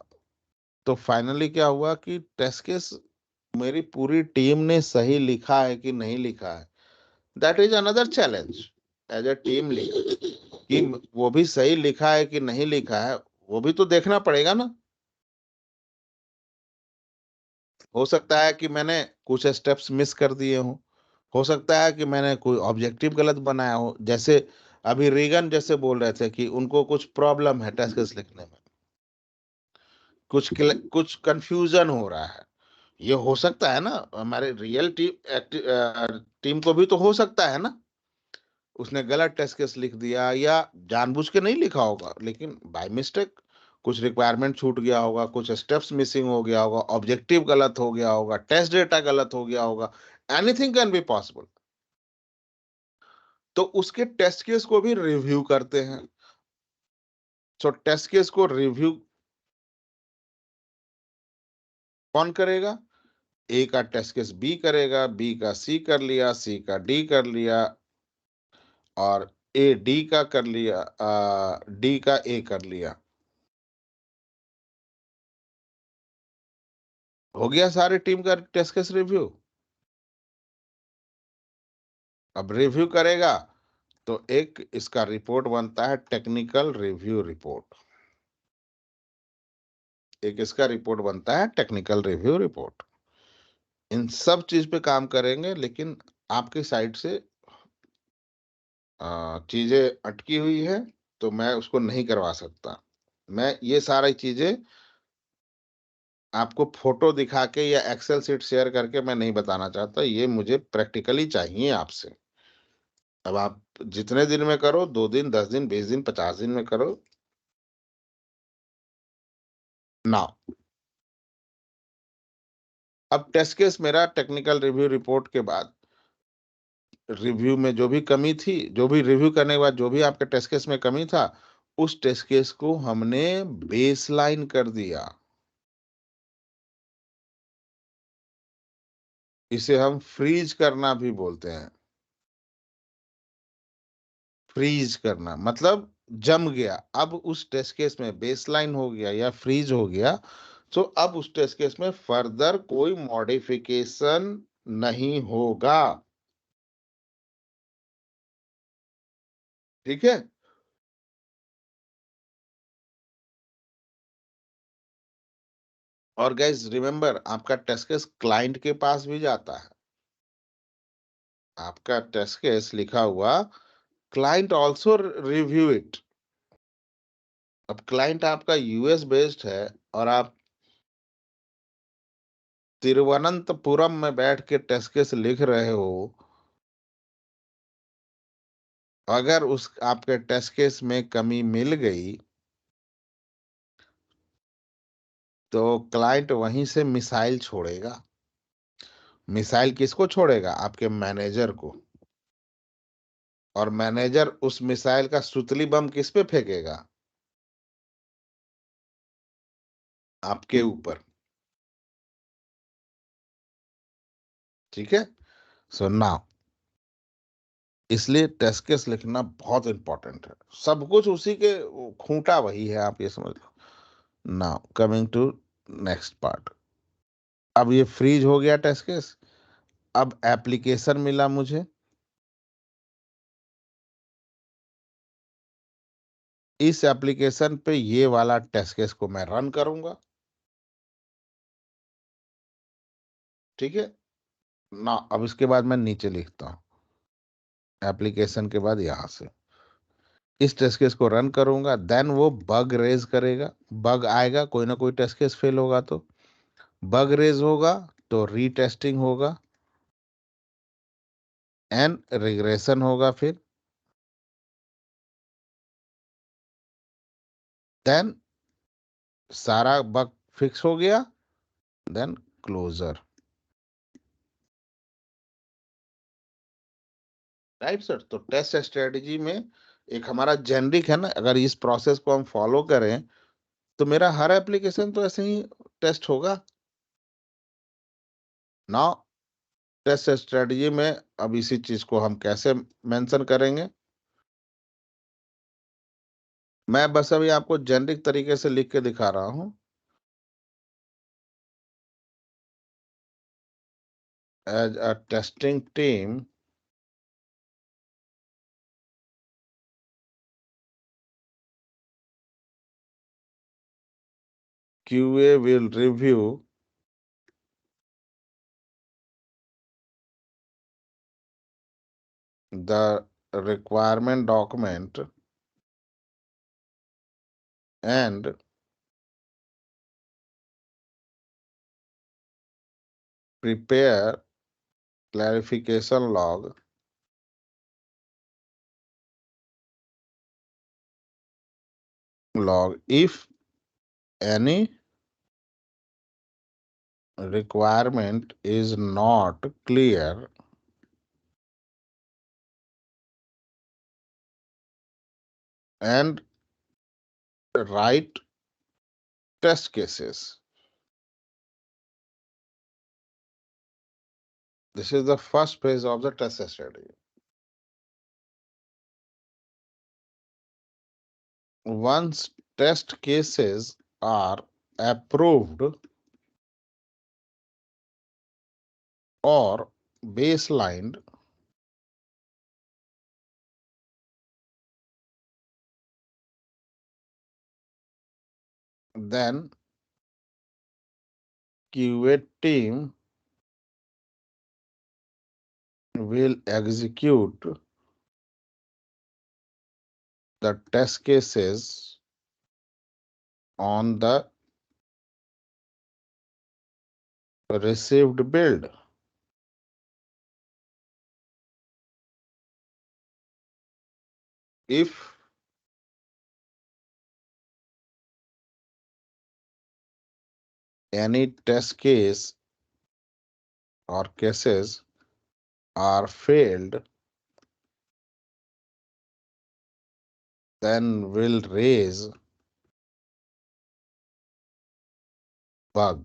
तो फाइनली क्या हुआ कि टेस्ट केस मेरी पूरी टीम ने सही लिखा है कि नहीं लिखा है, that is another challenge. As a team leader कि वो भी सही लिखा है कि नहीं लिखा है, वो भी तो देखना पड़ेगा ना। हो सकता है कि मैंने कुछ स्टेप्स मिस कर दिए हों, हो सकता है कि मैंने कोई ऑब्जेक्टिव गलत बनाया हो। जैसे अभी रीगन जैसे बोल रहे थे कि उनको कुछ प्रॉब्लम है टेस्ट केस लिखने में, कुछ कंफ्यूजन हो रहा है। ये हो सकता है ना, हमारे रियल टीम को भी तो हो सकता है ना, उसने गलत टेस्ट केस लिख दिया या जानबूझ के नहीं लिखा होगा, लेकिन बाय मिस्टेक कुछ रिक्वायरमेंट छूट गया होगा, कुछ स्टेप्स मिसिंग हो गया होगा, ऑब्जेक्टिव गलत हो गया होगा, टेस्ट डेटा गलत हो गया होगा। Anything can be possible. तो उसके टेस्ट केस को भी रिव्यू करते हैं। सो टेस्ट केस को रिव्यू कौन करेगा? ए का टेस्ट केस बी करेगा, बी का सी कर लिया, सी का डी कर लिया और ए डी का कर लिया, डी का ए कर लिया। हो गया सारी टीम का टेस्ट केस रिव्यू। अब रिव्यू करेगा तो एक इसका रिपोर्ट बनता है टेक्निकल रिव्यू रिपोर्ट। एक इसका रिपोर्ट बनता है टेक्निकल रिव्यू रिपोर्ट। इन सब चीज पे काम करेंगे, लेकिन आपकी साइड से चीजें अटकी हुई है तो मैं उसको नहीं करवा सकता। मैं ये सारी चीजें आपको फोटो दिखा के या एक्सेल शीट शेयर करके मैं नहीं बताना चाहता, ये मुझे प्रैक्टिकली चाहिए आपसे। अब आप जितने दिन में करो, 2 दिन, 10 दिन, 20 दिन, 50 दिन में करो ना। अब टेस्ट केस मेरा टेक्निकल रिव्यू रिपोर्ट के बाद रिव्यू में जो भी कमी थी, जो भी रिव्यू करने के बाद जो भी आपके टेस्ट केस में कमी था, उस टेस्ट केस को हमने बेसलाइन कर दिया। इसे हम फ्रीज करना भी बोलते हैं। फ्रीज करना मतलब जम गया। अब उस टेस्ट केस में बेसलाइन हो गया या फ्रीज हो गया, तो अब उस टेस्ट केस में फर्दर कोई मॉडिफिकेशन नहीं होगा। ठीक है। और गाइस रिमेंबर, आपका टेस्ट केस क्लाइंट के पास भी जाता है। आपका टेस्ट केस लिखा हुआ क्लाइंट आल्सो रिव्यू इट। अब क्लाइंट आपका यूएस बेस्ड है और आप तिरुवनंतपुरम में बैठ के टेस्ट केस लिख रहे हो। अगर उस आपके टेस्ट केस में कमी मिल गई तो क्लाइंट वहीं से मिसाइल छोड़ेगा। मिसाइल किसको छोड़ेगा? आपके मैनेजर को। और मैनेजर उस मिसाइल का सुतली बम किस पे फेंकेगा? आपके ऊपर। ठीक है। सो नाउ, इसलिए टेस्ट केस लिखना बहुत इंपॉर्टेंट है। सब कुछ उसी के खूंटा वही है, आप ये समझ लो। Now coming to next part. अब ये फ्रीज हो गया टेस्ट केस। अब एप्लीकेशन मिला मुझे। इस एप्लीकेशन पे ये वाला टेस्ट केस को मैं रन करूंगा। ठीक है ना। अब इसके बाद मैं नीचे लिखता हूँ एप्लीकेशन के बाद यहां से इस टेस्ट केस को रन करूंगा, देन वो बग रेज करेगा। बग आएगा, कोई ना कोई टेस्ट केस फेल होगा तो बग रेज होगा, तो रीटेस्टिंग होगा एंड रिग्रेशन होगा। फिर देन सारा बग फिक्स हो गया, देन क्लोजर। Right sir. तो टेस्ट स्ट्रेटेजी में एक हमारा जेनरिक है ना, अगर इस प्रोसेस को हम फॉलो करें तो मेरा हर एप्लीकेशन तो ऐसे ही टेस्ट होगा ना। टेस्ट स्ट्रेटेजी में अब इसी चीज को हम कैसे मेंशन करेंगे, मैं बस अभी आपको जेनरिक तरीके से लिख के दिखा रहा हूं। As a testing team, QA will review the requirement document and prepare clarification log if any requirement is not clear and write test cases. This is the first phase of the test strategy. Once test cases are approved or baselined, then QA team will execute the test cases on the received build. If any test case or cases are failed, then will raise bug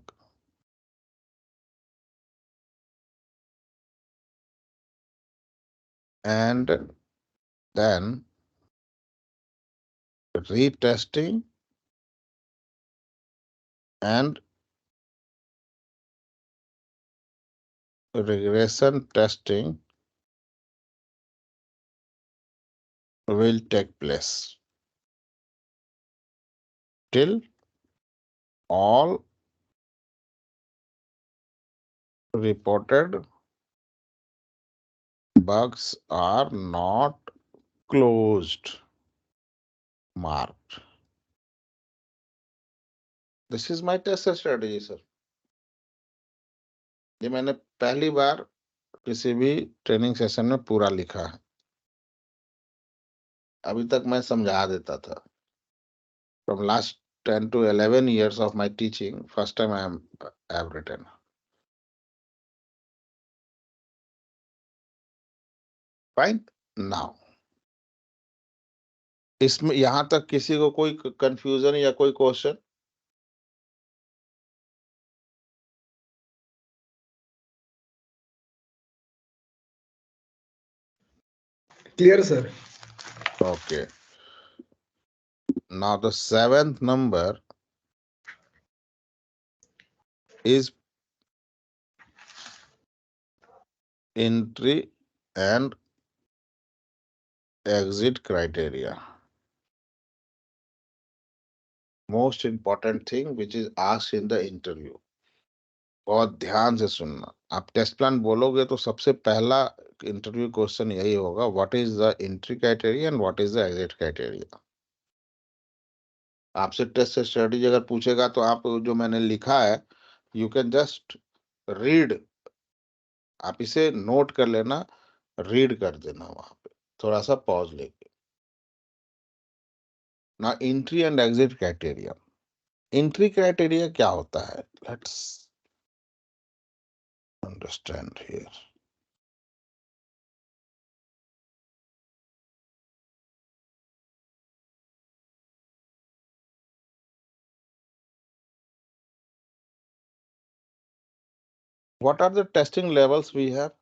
and then retesting and regression testing will take place till all reported bugs are not closed, marked. This is my test strategy, sir. ये मैंने पहली बार किसी भी training session में पूरा लिखा है। अभी तक मैं समझा देता था। From last 10 to 11 years of my teaching, first time I have written. Fine. Now, इसमें यहां तक किसी को कोई कंफ्यूजन या कोई question? Clear, sir. Okay. Now the seventh number is entry and exit criteria. Most important thing which is asked in the interview. बहुत ध्यान से सुनना। आप टेस्ट प्लान बोलोगे तो सबसे पहला इंटरव्यू क्वेश्चन यही होगा, what is the entry criteria and what is the exit criteria. आपसे टेस्ट स्ट्रेटेजी अगर पूछेगा तो आप जो मैंने लिखा है, यू कैन जस्ट रीड, आप इसे नोट कर लेना, रीड कर देना वहां पे थोड़ा सा पॉज लेके। ना entry and exit criteria. Entry criteria क्या होता है, let's understand here. what are the testing levels we have?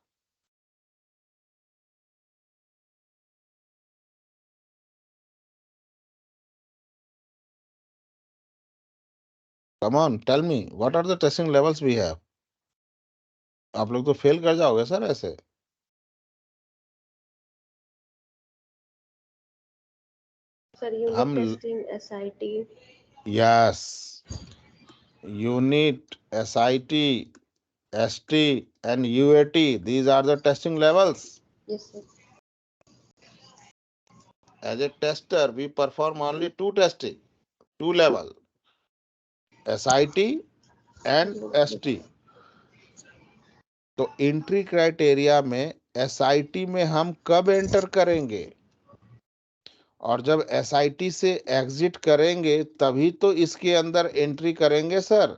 Come on, tell me, what are the testing levels we have? आप लोग तो फेल कर जाओगे सर ऐसे. Sir, unit हम testing, SIT. Yes, unit, SIT, ST and UAT, these are the testing levels. Yes, sir. As a tester, we perform only two testing, two level, SIT and ST. तो entry criteria में SIT में हम कब enter करेंगे और जब SIT से exit करेंगे तभी तो इसके अंदर एंट्री करेंगे सर,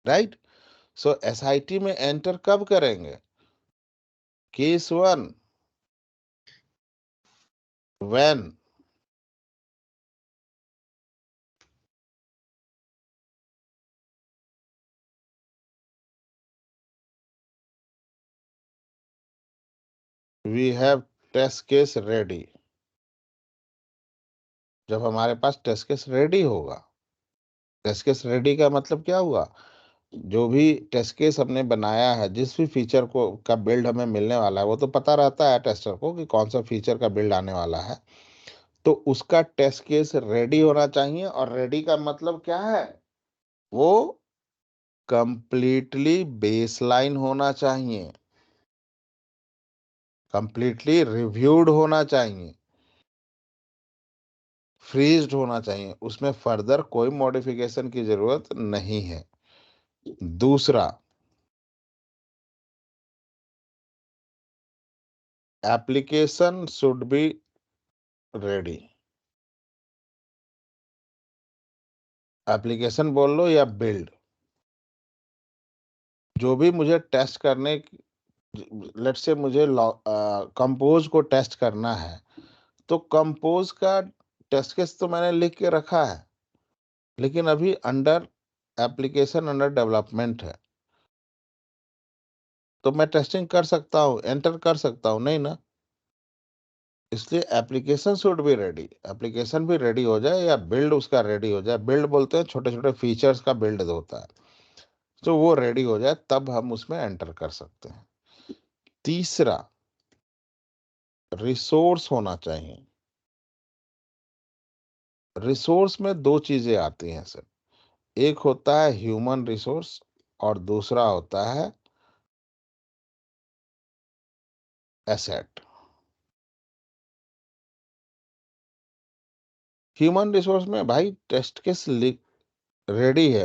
राइट? सो SIT में एंटर कब करेंगे? Case 1, when we have test case ready. जब हमारे पास टेस्ट केस रेडी होगा. टेस्ट केस रेडी का मतलब क्या हुआ? जो भी टेस्ट केस हमने बनाया है, जिस भी फीचर को का बिल्ड हमें मिलने वाला है, वो तो पता रहता है टेस्टर को कि कौन सा फीचर का बिल्ड आने वाला है. तो उसका टेस्ट केस रेडी होना चाहिए. और रेडी का मतलब क्या है? वो कंप्लीटली बेसलाइन होना चाहिए, कंप्लीटली रिव्यूड होना चाहिए, फ्रीज्ड होना चाहिए. उसमें फर्दर कोई मॉडिफिकेशन की जरूरत नहीं है. दूसरा, application should be ready. Application बोल लो या बिल्ड, जो भी मुझे टेस्ट करने, लेट्स से मुझे कंपोज को टेस्ट करना है, तो कंपोज का टेस्ट केस तो मैंने लिख के रखा है, लेकिन अभी अंडर एप्लीकेशन अंडर डेवलपमेंट है. तो मैं टेस्टिंग कर सकता हूँ, एंटर कर सकता हूँ नहीं ना? इसलिए application should be ready. Application भी रेडी हो जाए या बिल्ड उसका रेडी हो जाए. बिल्ड बोलते हैं छोटे छोटे फीचर्स का बिल्ड होता है. तो वो रेडी हो जाए तब हम उसमें एंटर कर सकते हैं. तीसरा, रिसोर्स होना चाहिए. रिसोर्स में दो चीजें आती हैं सर. एक होता है ह्यूमन रिसोर्स और दूसरा होता है एसेट. ह्यूमन रिसोर्स में भाई टेस्ट केस रेडी है,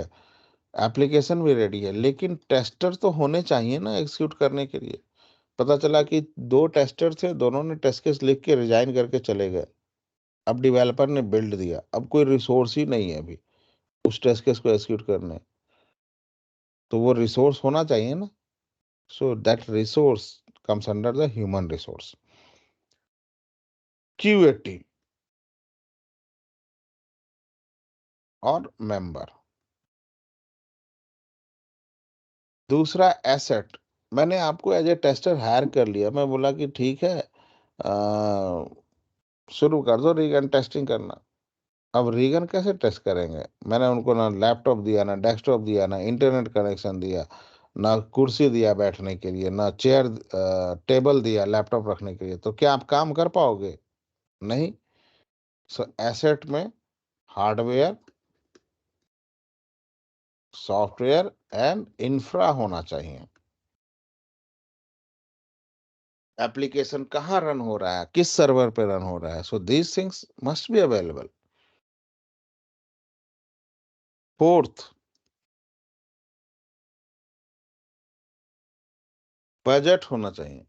एप्लीकेशन भी रेडी है, लेकिन टेस्टर तो होने चाहिए ना एग्जीक्यूट करने के लिए. पता चला कि दो टेस्टर थे, दोनों ने टेस्ट केस लिख के रिजाइन करके चले गए. अब डेवलपर ने बिल्ड दिया, अब कोई रिसोर्स ही नहीं है अभी उस टेस्ट केस को एग्जीक्यूट करने. तो वो रिसोर्स होना चाहिए ना. So that resource comes under the human resource. QAT और मेंबर. दूसरा एसेट, मैंने आपको एज ए टेस्टर हायर कर लिया. मैं बोला कि ठीक है, शुरू कर दो रीगन टेस्टिंग करना. अब रीगन कैसे टेस्ट करेंगे? मैंने उनको ना लैपटॉप दिया, ना डेस्कटॉप दिया, ना इंटरनेट कनेक्शन दिया, ना कुर्सी दिया बैठने के लिए, ना चेयर टेबल दिया लैपटॉप रखने के लिए. तो क्या आप काम कर पाओगे? नहीं. सो एसेट में हार्डवेयर, सॉफ्टवेयर एंड इंफ्रा होना चाहिए. एप्लीकेशन कहाँ रन हो रहा है, किस सर्वर पे रन हो रहा है. So these things must be available. Fourth, budget होना चाहिए.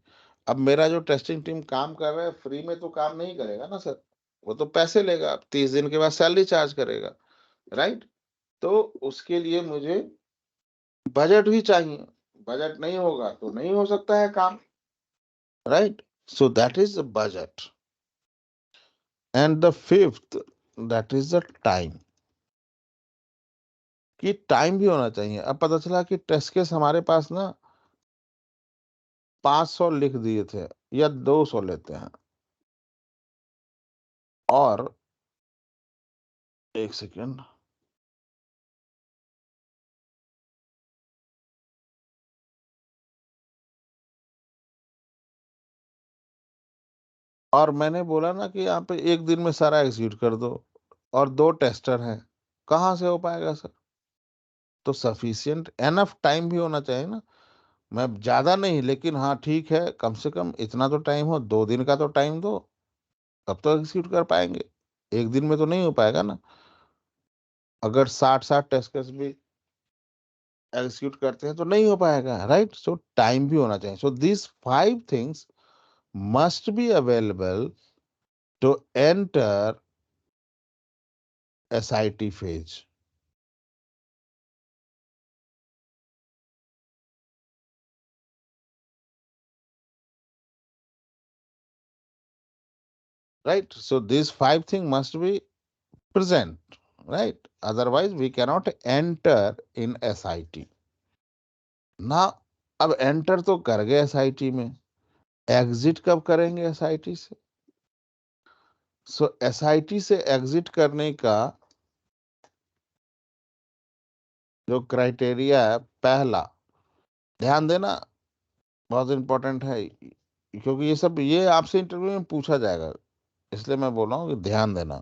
अब मेरा जो टेस्टिंग टीम काम कर रहा है फ्री में तो काम नहीं करेगा ना सर. वो तो पैसे लेगा, 30 दिन के बाद सैलरी चार्ज करेगा, राइट? तो उसके लिए मुझे बजट भी चाहिए. बजट नहीं होगा तो नहीं हो सकता है काम, right? So that is the budget. And the fifth, that is the time. कि टाइम भी होना चाहिए। अब पता चला कि टेस्ट केस हमारे पास ना 500 लिख दिए थे या 200 लेते हैं, और एक सेकेंड, और मैंने बोला ना कि यहाँ पे एक दिन में सारा एग्जीक्यूट कर दो, और 2 टेस्टर हैं, कहाँ से हो पाएगा सर? तो सफिशिएंट एनफ टाइम भी होना चाहिए ना। मैं ज्यादा नहीं, लेकिन हाँ ठीक है, कम से कम इतना तो टाइम हो, 2 दिन का तो टाइम दो, तब तो एग्जीक्यूट कर पाएंगे। एक दिन में तो नहीं हो पाएगा ना। अगर 60 टेस्ट केस भी एग्जीक्यूट करते हैं तो नहीं हो पाएगा, राइट? सो टाइम भी होना चाहिए। So this 5 things must be available to enter SIT phase. Right? So these 5 things must be present, right? Otherwise, we cannot enter in SIT. ना, अब एंटर तो कर गए SIT में, एग्जिट कब करेंगे SIT से? सो SIT से एग्जिट करने का जो क्राइटेरिया है, पहला, ध्यान देना, बहुत इंपॉर्टेंट है, क्योंकि ये आपसे इंटरव्यू में पूछा जाएगा, इसलिए मैं बोल रहा हूँ कि ध्यान देना।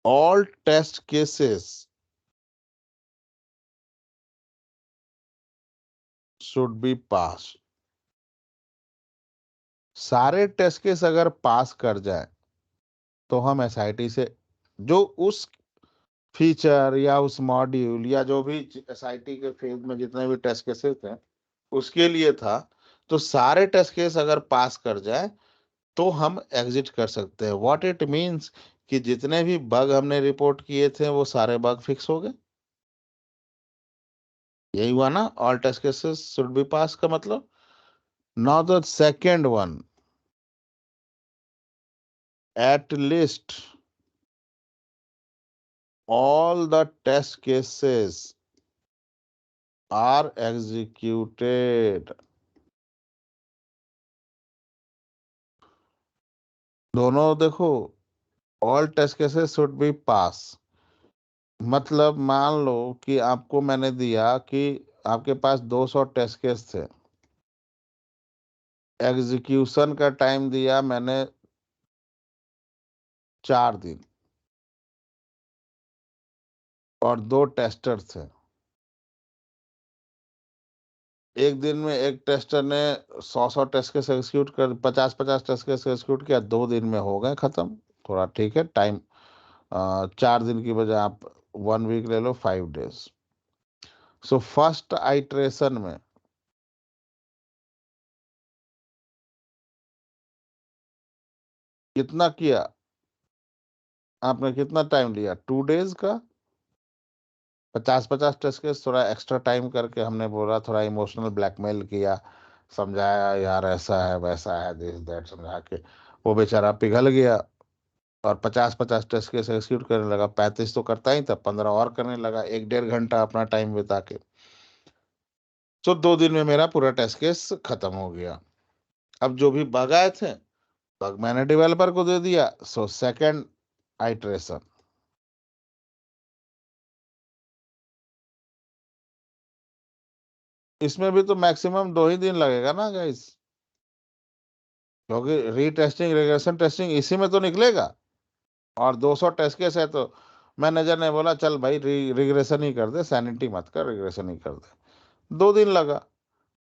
All test cases should be passed. सारे टेस्ट केस अगर पास कर जाए तो हम SIT से, जो उस फीचर या उस मॉड्यूल या जो भी SIT के फील्ड में जितने भी टेस्ट केसेस थे उसके लिए था, तो सारे टेस्ट केस अगर पास कर जाए तो हम एग्जिट कर सकते हैं। व्हाट इट मीन्स कि जितने भी बग हमने रिपोर्ट किए थे वो सारे बग फिक्स हो गए। यही हुआ ना, all test cases should be pass का मतलब। Now the second one, at least all the test cases are executed. दोनों देखो, all test cases should be pass, मतलब मान लो कि आपको मैंने दिया कि आपके पास 200 टेस्ट केस थे, एग्जीक्यूशन का टाइम दिया मैंने 4 दिन, और 2 टेस्टर थे। एक दिन में एक टेस्टर ने 100 टेस्ट केस एग्जीक्यूट कर, 50 टेस्ट केस एग्जीक्यूट किया, 2 दिन में हो गए खत्म। थोड़ा ठीक है टाइम, 4 दिन की बजाय आप 1 वीक ले लो, 5 डेज। सो फर्स्ट आइट्रेशन में कितना किया आपने, कितना टाइम लिया? 2 डेज का 50 टेस्ट केस, थोड़ा एक्स्ट्रा टाइम करके हमने बोला, थोड़ा इमोशनल ब्लैकमेल किया, समझाया यार ऐसा है वैसा है, दिस दैट, समझा के वो बेचारा पिघल गया, और 50 टेस्ट केस एग्जीक्यूट करने लगा। 35 तो करता ही था, 15 और करने लगा, 1-1.5 घंटा अपना टाइम बिता के। तो 2 दिन में मेरा पूरा टेस्ट केस खत्म हो गया। अब जो भी बग आए थे, बग मैंने डेवलपर को दे दिया। सो सेकंड आइटरेशन, इसमें भी तो मैक्सिमम 2 ही दिन लगेगा ना गाइस, क्योंकि रीटेस्टिंग, रिग्रेशन टेस्टिंग इसी में तो निकलेगा। और 200 टेस्ट केस है, तो मैनेजर ने बोला चल भाई रिग्रेशन ही कर दे, सैनिटी मत कर, रिग्रेशन ही कर दे। 2 दिन लगा।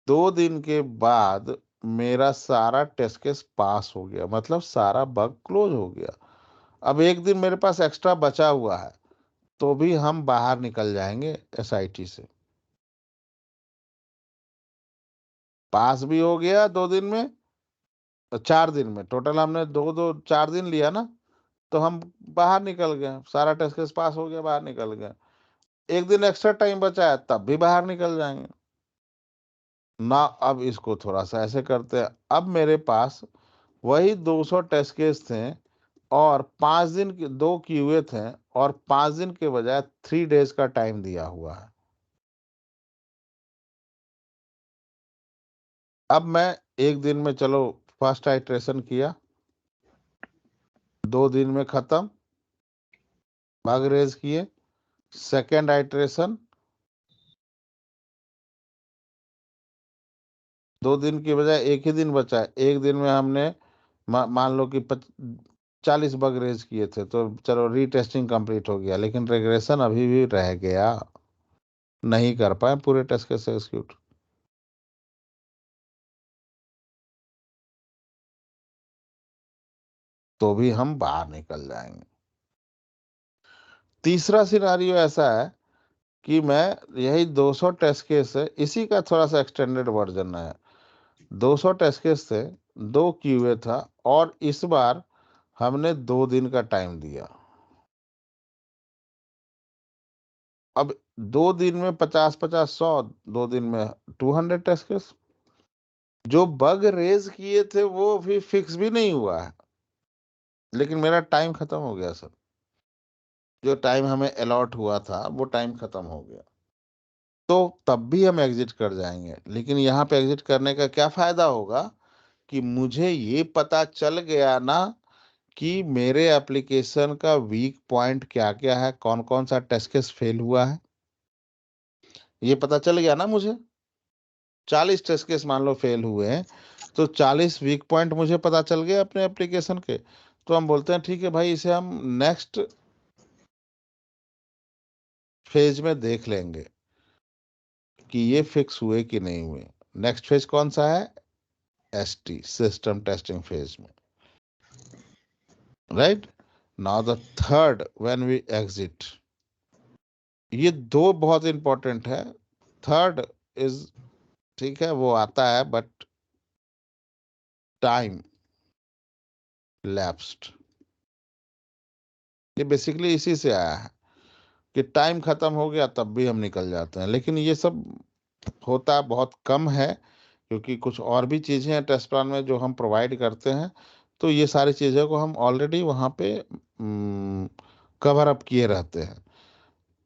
2 दिन के बाद मेरा सारा टेस्ट केस पास हो गया, मतलब सारा बग क्लोज हो गया। अब एक दिन मेरे पास एक्स्ट्रा बचा हुआ है, तो भी हम बाहर निकल जाएंगे SIT से। पास भी हो गया 2 दिन में, 4 दिन में टोटल हमने 4 दिन लिया ना, तो हम बाहर निकल गए, सारा टेस्ट केस पास हो गया, बाहर निकल गए। एक दिन एक्स्ट्रा टाइम बचा है, तब भी बाहर निकल जाएंगे ना। अब इसको थोड़ा सा ऐसे करते हैं, अब मेरे पास वही 200 टेस्ट केस थे और 5 दिन के 2 QA थे और 5 दिन के बजाय 3 डेज का टाइम दिया हुआ है। अब मैं 1 दिन में चलो फर्स्ट आइटरेशन किया, 2 दिन में खत्म, बग रेज किए, सेकेंड आइटरेशन 2 दिन की बजाय 1 ही दिन बचा है। 1 दिन में हमने मान लो कि 40 बग रेज किए थे, तो चलो रीटेस्टिंग कंप्लीट हो गया, लेकिन रिग्रेशन अभी भी रह गया, नहीं कर पाए पूरे टेस्ट केस एग्जीक्यूट। तो भी हम बाहर निकल जाएंगे। तीसरा सिनारियो ऐसा है कि मैं यही 200 टेस्ट केस है, इसी का थोड़ा सा एक्सटेंडेड वर्जन है। 200 टेस्ट केस थे, 2 QA था और इस बार हमने 2 दिन का टाइम दिया। अब 2 दिन में 50-50 100, 2 दिन में 200 टेस्ट केस। जो बग रेज किए थे वो भी फिक्स भी नहीं हुआ है, लेकिन मेरा टाइम खत्म हो गया सर। जो टाइम हमें अलॉट हुआ था वो टाइम खत्म हो गया, तो तब भी हम एग्जिट कर जाएंगे। लेकिन यहाँ पे एग्जिट करने का क्या फायदा होगा कि मुझे ये पता चल गया ना कि मेरे एप्लीकेशन का वीक पॉइंट क्या क्या है, कौन कौन सा टेस्ट केस फेल हुआ है, ये पता चल गया ना मुझे। 40 टेस्ट केस मान लो फेल हुए हैं, तो 40 वीक पॉइंट मुझे पता चल गया अपने एप्लीकेशन के। तो हम बोलते हैं ठीक है भाई, इसे हम नेक्स्ट फेज में देख लेंगे कि ये फिक्स हुए कि नहीं हुए। नेक्स्ट फेज कौन सा है? ST, सिस्टम टेस्टिंग फेज में, right. Now the third, when we exit, ये 2 बहुत इंपॉर्टेंट है। थर्ड इज, ठीक है, वो आता है बट टाइम लैप्स्ड, ये बेसिकली इसी से आया है कि टाइम खत्म हो गया तब भी हम निकल जाते हैं। लेकिन ये सब होता बहुत कम है, क्योंकि कुछ और भी चीजें हैं टेस्ट प्लान में जो हम प्रोवाइड करते हैं, तो ये सारी चीजों को हम ऑलरेडी वहाँ पे कवर अप किए रहते हैं।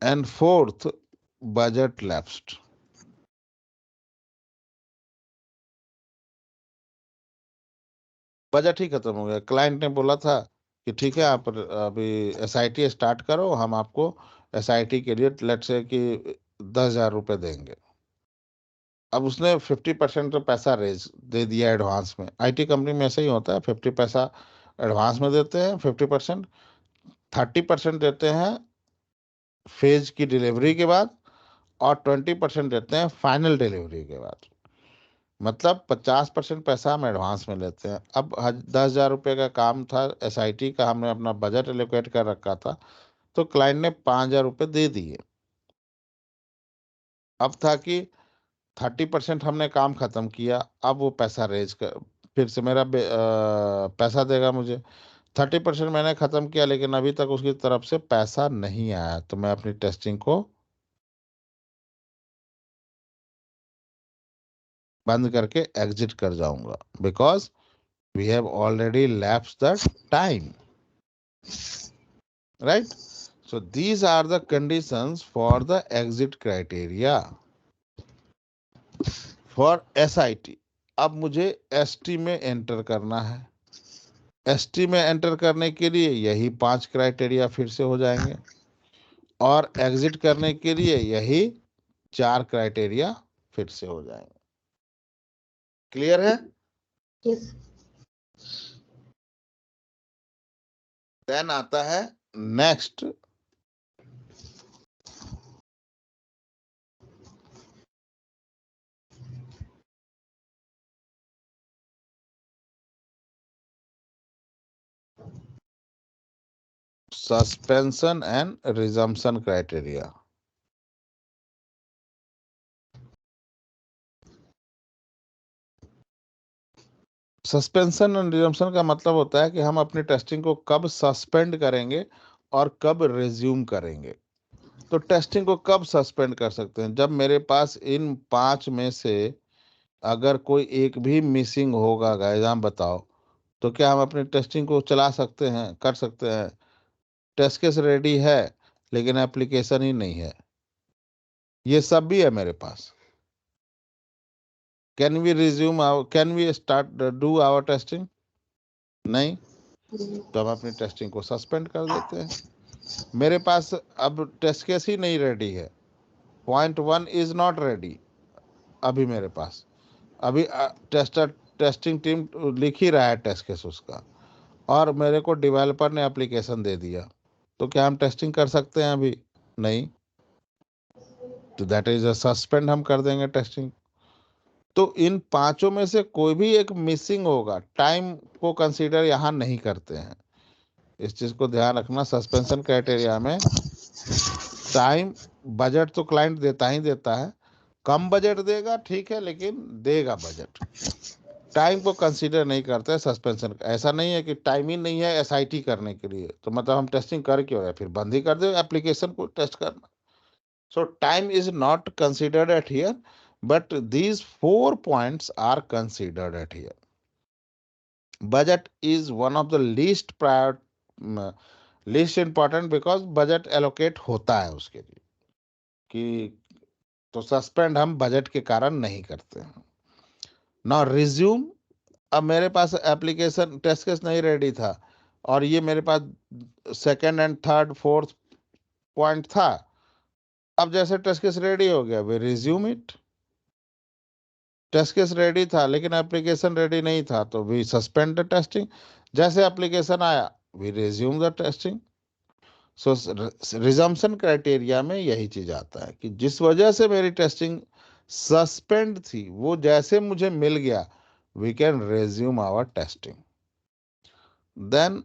And fourth, budget lapsed. Budget ही खत्म हो गया। क्लाइंट ने बोला था कि ठीक है आप अभी SIT स्टार्ट करो, हम आपको SIT के लिए लेट्स से कि 10,000 रुपये देंगे। अब उसने 50% तो पैसा रेज दे दिया एडवांस में। IT कंपनी में ऐसा ही होता है, 50 पैसा एडवांस में देते हैं, 50%, 30% देते हैं फेज की डिलीवरी के बाद, और 20% देते हैं फाइनल डिलीवरी के बाद। मतलब 50% पैसा हम एडवांस में लेते हैं। अब 10,000 रुपये का काम था, SIT का हमने अपना बजट एलोकेट कर रखा था, तो क्लाइंट ने 5,000 रुपये दे दिए। अब था कि 30% हमने काम खत्म किया, अब वो पैसा रेज कर फिर से मेरा पैसा देगा मुझे। 30% मैंने खत्म किया, लेकिन अभी तक उसकी तरफ से पैसा नहीं आया, तो मैं अपनी टेस्टिंग को बंद करके एग्जिट कर जाऊंगा, because we have already lapse the time, right. So these are the conditions for the exit criteria for SIT. अब मुझे ST में एंटर करना है। ST में एंटर करने के लिए यही 5 क्राइटेरिया फिर से हो जाएंगे, और एग्जिट करने के लिए यही 4 क्राइटेरिया फिर से हो जाएंगे। क्लियर है? Yes. देन आता है next, suspension and resumption criteria. Suspension and resumption का मतलब होता है कि हम अपनी टेस्टिंग को कब सस्पेंड करेंगे और कब रिज्यूम करेंगे। तो टेस्टिंग को कब सस्पेंड कर सकते हैं? जब मेरे पास इन 5 में से अगर कोई एक भी मिसिंग होगा, गाइस आप बताओ, तो क्या हम अपनी टेस्टिंग को चला सकते हैं, कर सकते हैं? टेस्ट केस रेडी है लेकिन एप्लीकेशन ही नहीं है। ये सब भी है मेरे पास। Can we start do our testing? नहीं, तो हम अपनी टेस्टिंग को सस्पेंड कर देते हैं। मेरे पास अब टेस्ट केस ही नहीं रेडी है, पॉइंट 1 इज नॉट रेडी अभी मेरे पास। अभी टेस्टिंग टीम लिख ही रहा है टेस्ट केस उसका, और मेरे को डेवलपर ने एप्लीकेशन दे दिया। तो क्या हम टेस्टिंग कर सकते हैं अभी? नहीं, तो दैट इज अ सस्पेंड, हम कर देंगे टेस्टिंग। तो इन पांचों में से कोई भी एक मिसिंग होगा। टाइम को कंसीडर यहाँ नहीं करते हैं, इस चीज को ध्यान रखना। सस्पेंशन क्राइटेरिया में टाइम, बजट तो क्लाइंट देता ही देता है। कम बजट देगा ठीक है, लेकिन देगा बजट। टाइम को कंसीडर नहीं करते सस्पेंशन। ऐसा नहीं है कि टाइम ही नहीं है एसआईटी करने के लिए, तो मतलब हम टेस्टिंग कर क्यों रहे, फिर बंद ही कर दो एप्लीकेशन को टेस्ट करना। सो time is not considered eight here, but these 4 points are considered at here. Budget is one of the least important, because budget allocate होता है उसके लिए, कि तो सस्पेंड हम बजट के कारण नहीं करते हैं। ना रिज्यूम, अब मेरे पास एप्लीकेशन टेस्ट केस नहीं रेडी था, और ये मेरे पास second and third fourth point था। अब जैसे टेस्ट केस रेडी हो गया, we resume it. Test case ready था लेकिन एप्लीकेशन रेडी नहीं था, तो वी सस्पेंड द टेस्टिंग। जैसे एप्लीकेशन आया, we resume the testing. So resumption criteria में यही चीज आता है कि जिस वजह से मेरी टेस्टिंग सस्पेंड थी, वो जैसे मुझे मिल गया, we can resume our testing. Then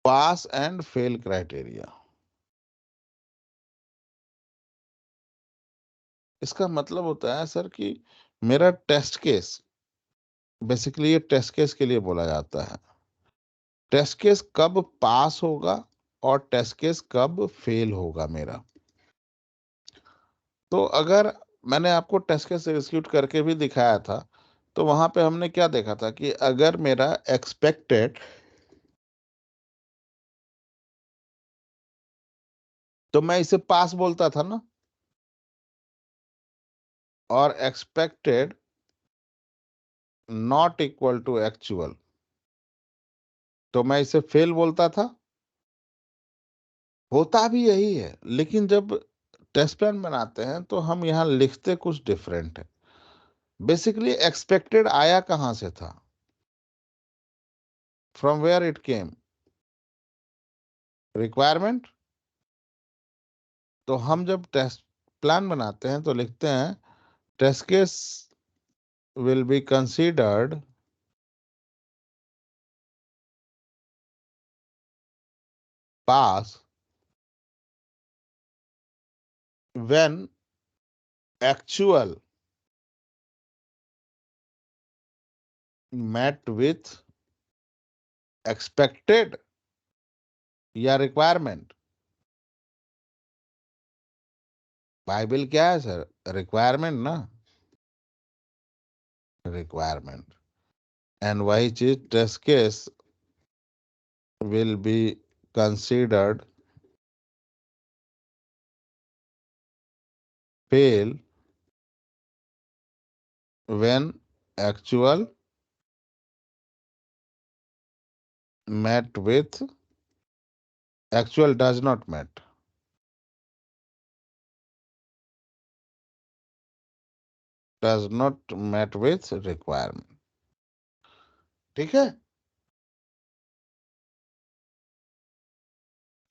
pass and fail criteria. इसका मतलब होता है सर कि मेरा टेस्ट केस, बेसिकली ये टेस्ट केस के लिए बोला जाता है, टेस्ट केस कब पास होगा और टेस्ट केस कब फेल होगा मेरा। तो अगर मैंने आपको टेस्ट केस एग्जीक्यूट करके भी दिखाया था, तो वहां पे हमने क्या देखा था कि अगर मेरा एक्सपेक्टेड, तो मैं इसे पास बोलता था ना, और expected not equal to actual, तो मैं इसे फेल बोलता था। होता भी यही है, लेकिन जब टेस्ट प्लान बनाते हैं तो हम यहाँ लिखते कुछ डिफरेंट है। बेसिकली एक्सपेक्टेड आया कहां से था, from where it came, requirement. तो हम जब टेस्ट प्लान बनाते हैं तो लिखते हैं test case will be considered pass when actual met with expected या रिक्वायरमेंट। बाइबल क्या है सर? रिक्वायरमेंट ना, रिक्वायरमेंट। एंड वही चीज test case will be considered fail when actual met with actual does not met with requirement। ठीक है।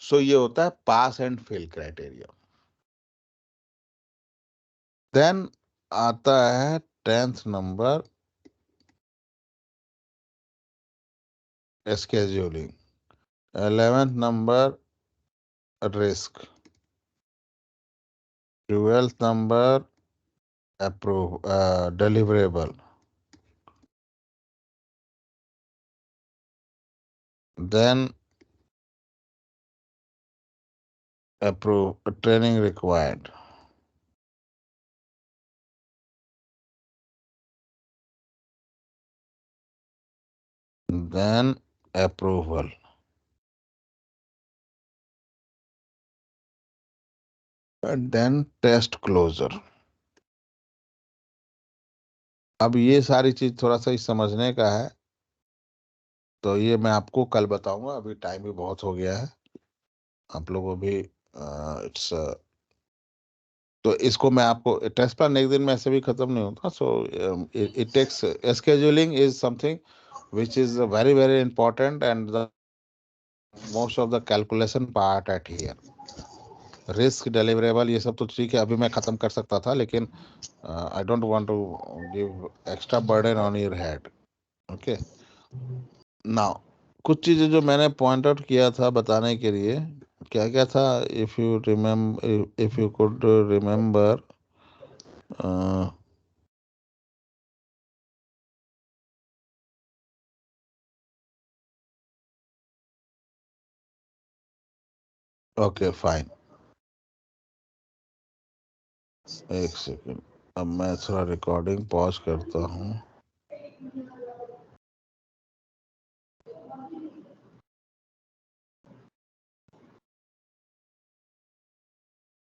सो ये होता है pass and fail criteria. Then आता है 10th number, scheduling. 11th number, risk. 12th number, approve deliverable. Then approve training required. then approval. And then test closure. अब ये सारी चीज थोड़ा सा इस समझने का है, तो ये मैं आपको कल बताऊंगा, अभी टाइम भी बहुत हो गया है, आप लोगों भी इट्स तो इसको मैं आपको टेस्ट प्लान एक दिन में ऐसे भी खत्म नहीं होता, so it takes scheduling is something which is very very important and the most of the calculation part at here. Risk deliverable ये सब तो ठीक है, अभी मैं खत्म कर सकता था, लेकिन I don't want to give extra burden on your head. Okay, now कुछ चीजें जो मैंने पॉइंट आउट किया था बताने के लिए, क्या क्या था, if you could remember. Okay fine, एक सेकेंड, अब मैं थोड़ा रिकॉर्डिंग पॉज करता हूँ.